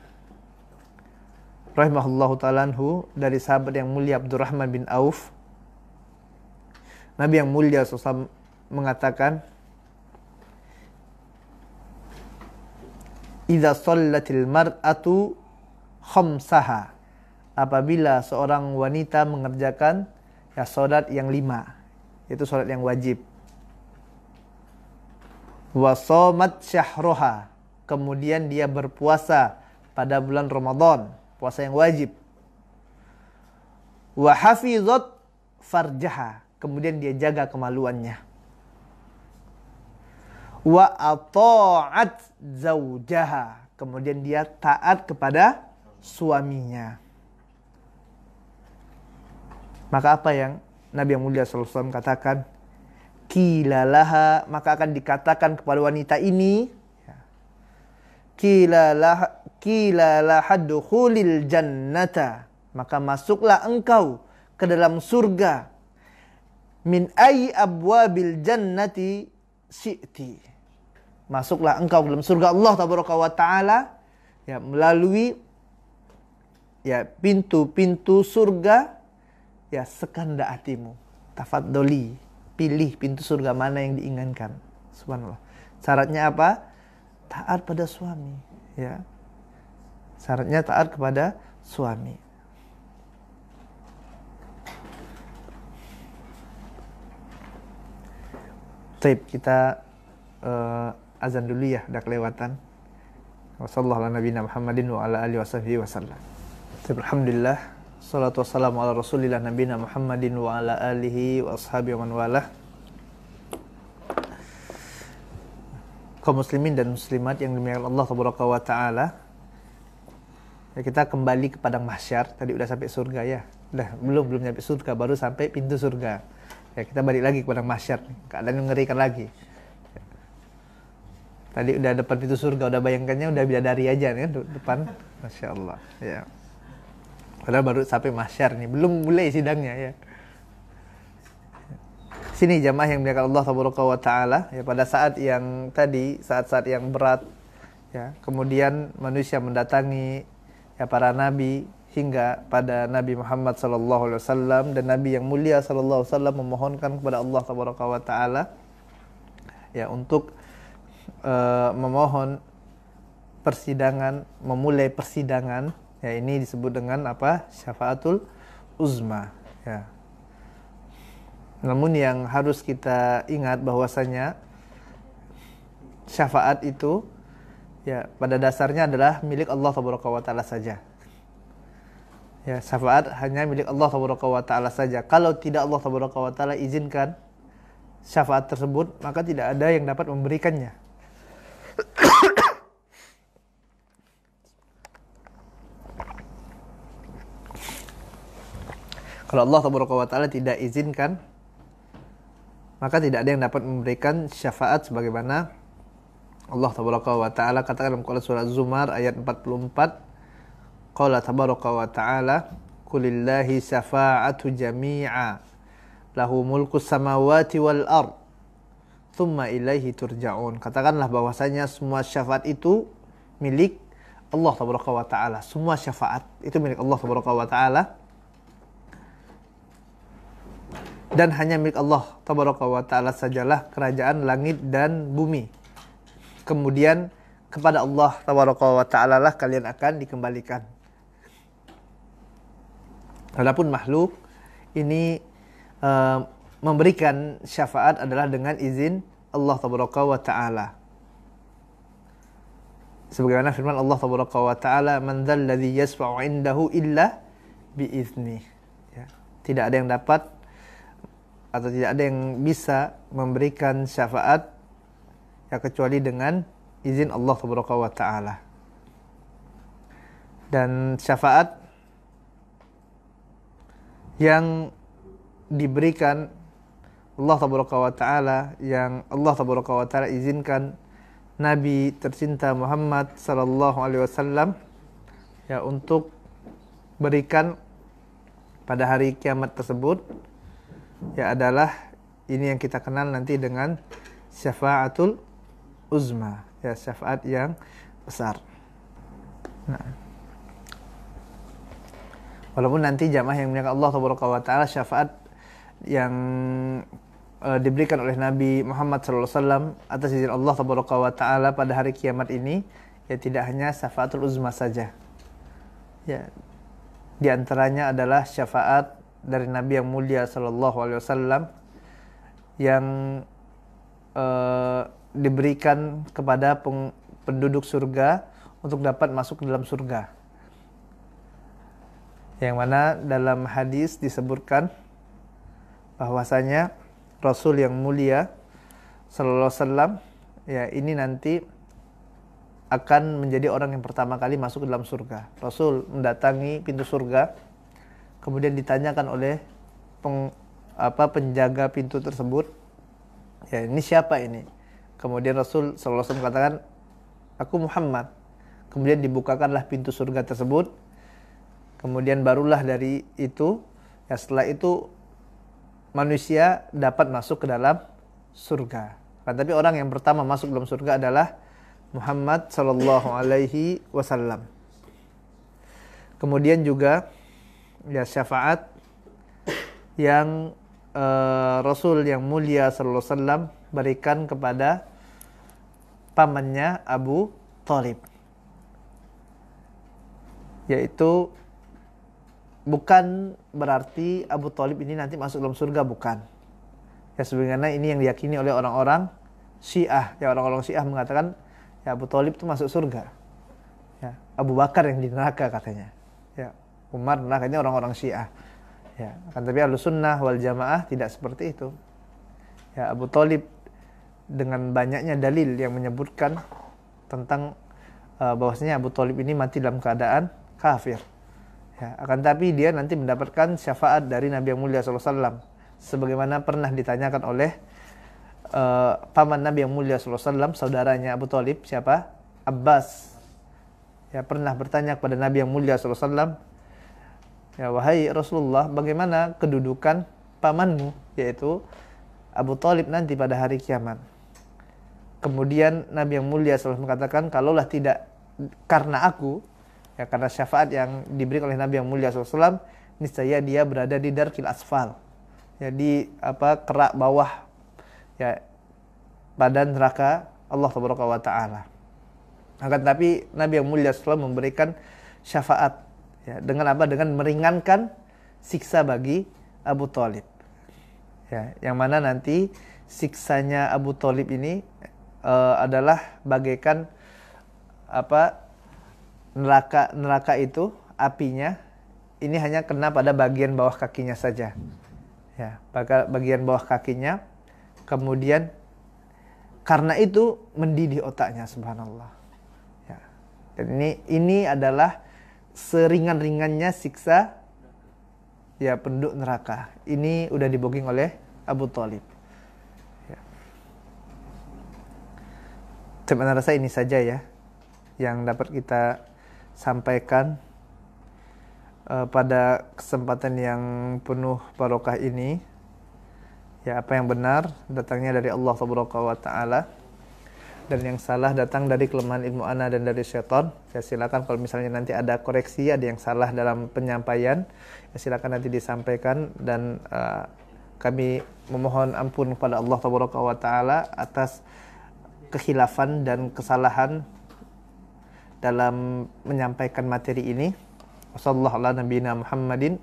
rahimahullahu ta'ala anhu dari sahabat yang mulia Abdurrahman bin Auf, Nabi yang mulia SAW mengatakan, idza shallatil mar'atu khamsaha, apabila seorang wanita mengerjakan ya salat yang 5, yaitu salat yang wajib, wa shamat syahroha, kemudian dia berpuasa pada bulan Ramadan, puasa yang wajib, wa hafizat farjaha, kemudian dia jaga kemaluannya, wa ata'at zaujaha, kemudian dia taat kepada suaminya. Maka apa yang Nabi yang mulia sallallahu alaihi wasallam katakan? Kilalaha, maka akan dikatakan kepada wanita ini, kilalaha dukhulil jannata, maka masuklah engkau ke dalam surga, min ayyi abwabil jannati syi'ti, masuklah engkau ke dalam surga Allah tabaraka wa ta'ala ya melalui ya pintu-pintu surga ya sekehendak hatimu. Tafaddoli, pilih pintu surga mana yang diinginkan. Subhanallah. Syaratnya apa? Taat pada suami. Ya. Syaratnya taat kepada suami. Baik, kita azan dulu ya, udah kelewatan. Wassallallahu ala nabiyina Muhammadin wa ala alihi washabihi wasallam. Alhamdulillah, salatu wassalamu ala rasulillah nabiyina Muhammadin wa ala alihi wa ashabihi wa man walah. Kaum muslimin dan muslimat yang dimuliakan Allah tabaraka wa taala. Ya, kita kembali ke padang mahsyar. Tadi udah sampai surga ya. Belum sampai surga, baru sampai pintu surga. Ya, kita balik lagi ke padang mahsyar. Keadaan yang mengerikan lagi. Tadi udah depan pintu surga, udah bayangkannya udah bidadari aja kan depan. Masya Allah. Ya. Padahal baru sampai mahsyar nih, belum mulai sidangnya ya. Sini jamaah yang dimuliakan Allah tabaraka wa taala, ya, pada saat yang tadi, saat-saat yang berat ya, kemudian manusia mendatangi ya para nabi hingga pada Nabi Muhammad sallallahu alaihi wasallam, dan nabi yang mulia sallallahu alaihi wasallam memohonkan kepada Allah tabaraka wa taala ya untuk memohon persidangan, memulai persidangan. Ya, ini disebut dengan apa? Syafaatul uzma ya. Namun yang harus kita ingat bahwasanya syafaat itu ya pada dasarnya adalah milik Allah tabaraka wa taala saja. Ya, syafaat hanya milik Allah tabaraka wa taala saja. Kalau tidak Allah tabaraka wa taala izinkan syafaat tersebut, maka tidak ada yang dapat memberikannya. Kalau Allah tabaraka wa taala tidak izinkan, maka tidak ada yang dapat memberikan syafaat sebagaimana Allah tabaraka wa taala katakan dalam Quran surah Az-Zumar ayat 44. Qala tabaraka wa taala, "Qulillahi syafa'atu jami'a, lahu mulku samawati wal ard, tsumma ilaihi turja'un." Katakanlah bahwasanya semua syafaat itu milik Allah tabaraka wa taala. Semua syafaat itu milik Allah tabaraka wa taala. Dan hanya milik Allah tabaraka wa ta'ala sajalah kerajaan langit dan bumi. Kemudian kepada Allah tabaraka wa ta'ala lah kalian akan dikembalikan. Adapun makhluk ini memberikan syafaat adalah dengan izin Allah tabaraka wa ta'ala. Sebagaimana firman Allah tabaraka wa ta'ala, "Man dzal ladzi yashfa'u 'indahu illa bi'idznih." Ya, tidak ada yang dapat atau tidak ada yang bisa memberikan syafaat ya kecuali dengan izin Allah tabaraka wa taala. Dan syafaat yang diberikan Allah tabaraka wa taala, yang Allah tabaraka wa taala izinkan Nabi tercinta Muhammad sallallahu alaihi wasallam ya untuk berikan pada hari kiamat tersebut, ya adalah ini yang kita kenal nanti dengan syafaatul uzma, ya syafaat yang besar. Nah, walaupun nanti jamaah yang dimuliakan Allah tabaraka wa taala syafaat yang diberikan oleh Nabi Muhammad sallallahu alaihi wasallam atas izin Allah tabaraka wa taala pada hari kiamat ini, ya tidak hanya syafaatul uzma saja. Ya, di antaranya adalah syafaat dari Nabi yang mulia sallallahu alaihi wasallam yang diberikan kepada penduduk surga untuk dapat masuk ke dalam surga. Yang mana dalam hadis disebutkan bahwasanya Rasul yang mulia sallallahu alaihi wasallam ya ini nanti akan menjadi orang yang pertama kali masuk ke dalam surga. Rasul mendatangi pintu surga, kemudian ditanyakan oleh penjaga pintu tersebut, ya ini siapa ini? Kemudian Rasul sallallahu alaihi wasallam katakan, "Aku Muhammad." Kemudian dibukakanlah pintu surga tersebut. Kemudian barulah dari itu, ya setelah itu manusia dapat masuk ke dalam surga. Tapi orang yang pertama masuk dalam surga adalah Muhammad sallallahu alaihi wasallam. Kemudian juga ya syafaat yang Rasul yang mulia sallallahu alaihi wasallam berikan kepada pamannya Abu Thalib. yaitu bukan berarti Abu Thalib ini nanti masuk dalam surga, bukan. Ya sebenarnya ini yang diyakini oleh orang-orang Syiah. Ya orang-orang Syiah mengatakan ya Abu Thalib itu masuk surga. Ya, Abu Bakar yang di neraka katanya. Ya, Umar nerakanya orang-orang Syiah. Ya, kan tapi Ahlussunnah wal Jamaah tidak seperti itu. Ya, Abu Thalib dengan banyaknya dalil yang menyebutkan tentang bahwasanya Abu Thalib ini mati dalam keadaan kafir. Ya, akan tapi dia nanti mendapatkan syafaat dari Nabi yang mulia SAW, sebagaimana pernah ditanyakan oleh paman Nabi yang mulia SAW, saudaranya Abu Thalib, siapa? Abbas. Ya, pernah bertanya kepada Nabi yang mulia SAW, ya wahai Rasulullah, bagaimana kedudukan pamanmu, yaitu Abu Thalib nanti pada hari kiamat. Kemudian Nabi yang mulia SAW mengatakan, kalaulah tidak karena aku, ya karena syafaat yang diberi oleh Nabi yang mulia SAW, niscaya dia berada di darkil asfal, jadi kerak bawah, ya badan neraka Allah Subhanahu wa taala. Akan tapi Nabi yang mulia SAW memberikan syafaat, ya dengan apa? Dengan meringankan siksa bagi Abu Thalib. Ya, yang mana nanti siksanya Abu Thalib ini adalah bagaikan neraka itu apinya ini hanya kena pada bagian bawah kakinya saja. Ya, bagian bawah kakinya. Kemudian karena itu mendidih otaknya, subhanallah. Ya. Dan ini adalah seringan-ringannya siksa ya penduduk neraka. Ini udah dibooking oleh Abu Thalib. Ya. Sebenarnya rasa ini saja ya yang dapat kita sampaikan pada kesempatan yang penuh barokah ini. Ya, apa yang benar datangnya dari Allah Subhanahu wa taala, dan yang salah datang dari kelemahan ilmu ana dan dari syaitan. Ya silakan kalau misalnya nanti ada koreksi, ada yang salah dalam penyampaian, ya silakan nanti disampaikan, dan kami memohon ampun kepada Allah Subhanahu wa taala atas kekhilafan dan kesalahan dalam menyampaikan materi ini. Wassallallahu ala nabiyina Muhammadin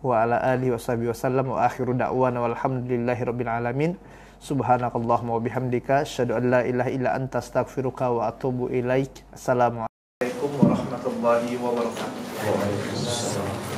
wa ala alihi washabihi wasallam, wa akhiru da'wana walhamdulillahi rabbil alamin. Subhanakallahumma wa bihamdika asyhadu an la ilaha illa anta astaghfiruka wa atubu ilaik. Assalamualaikum warahmatullahi wabarakatuh.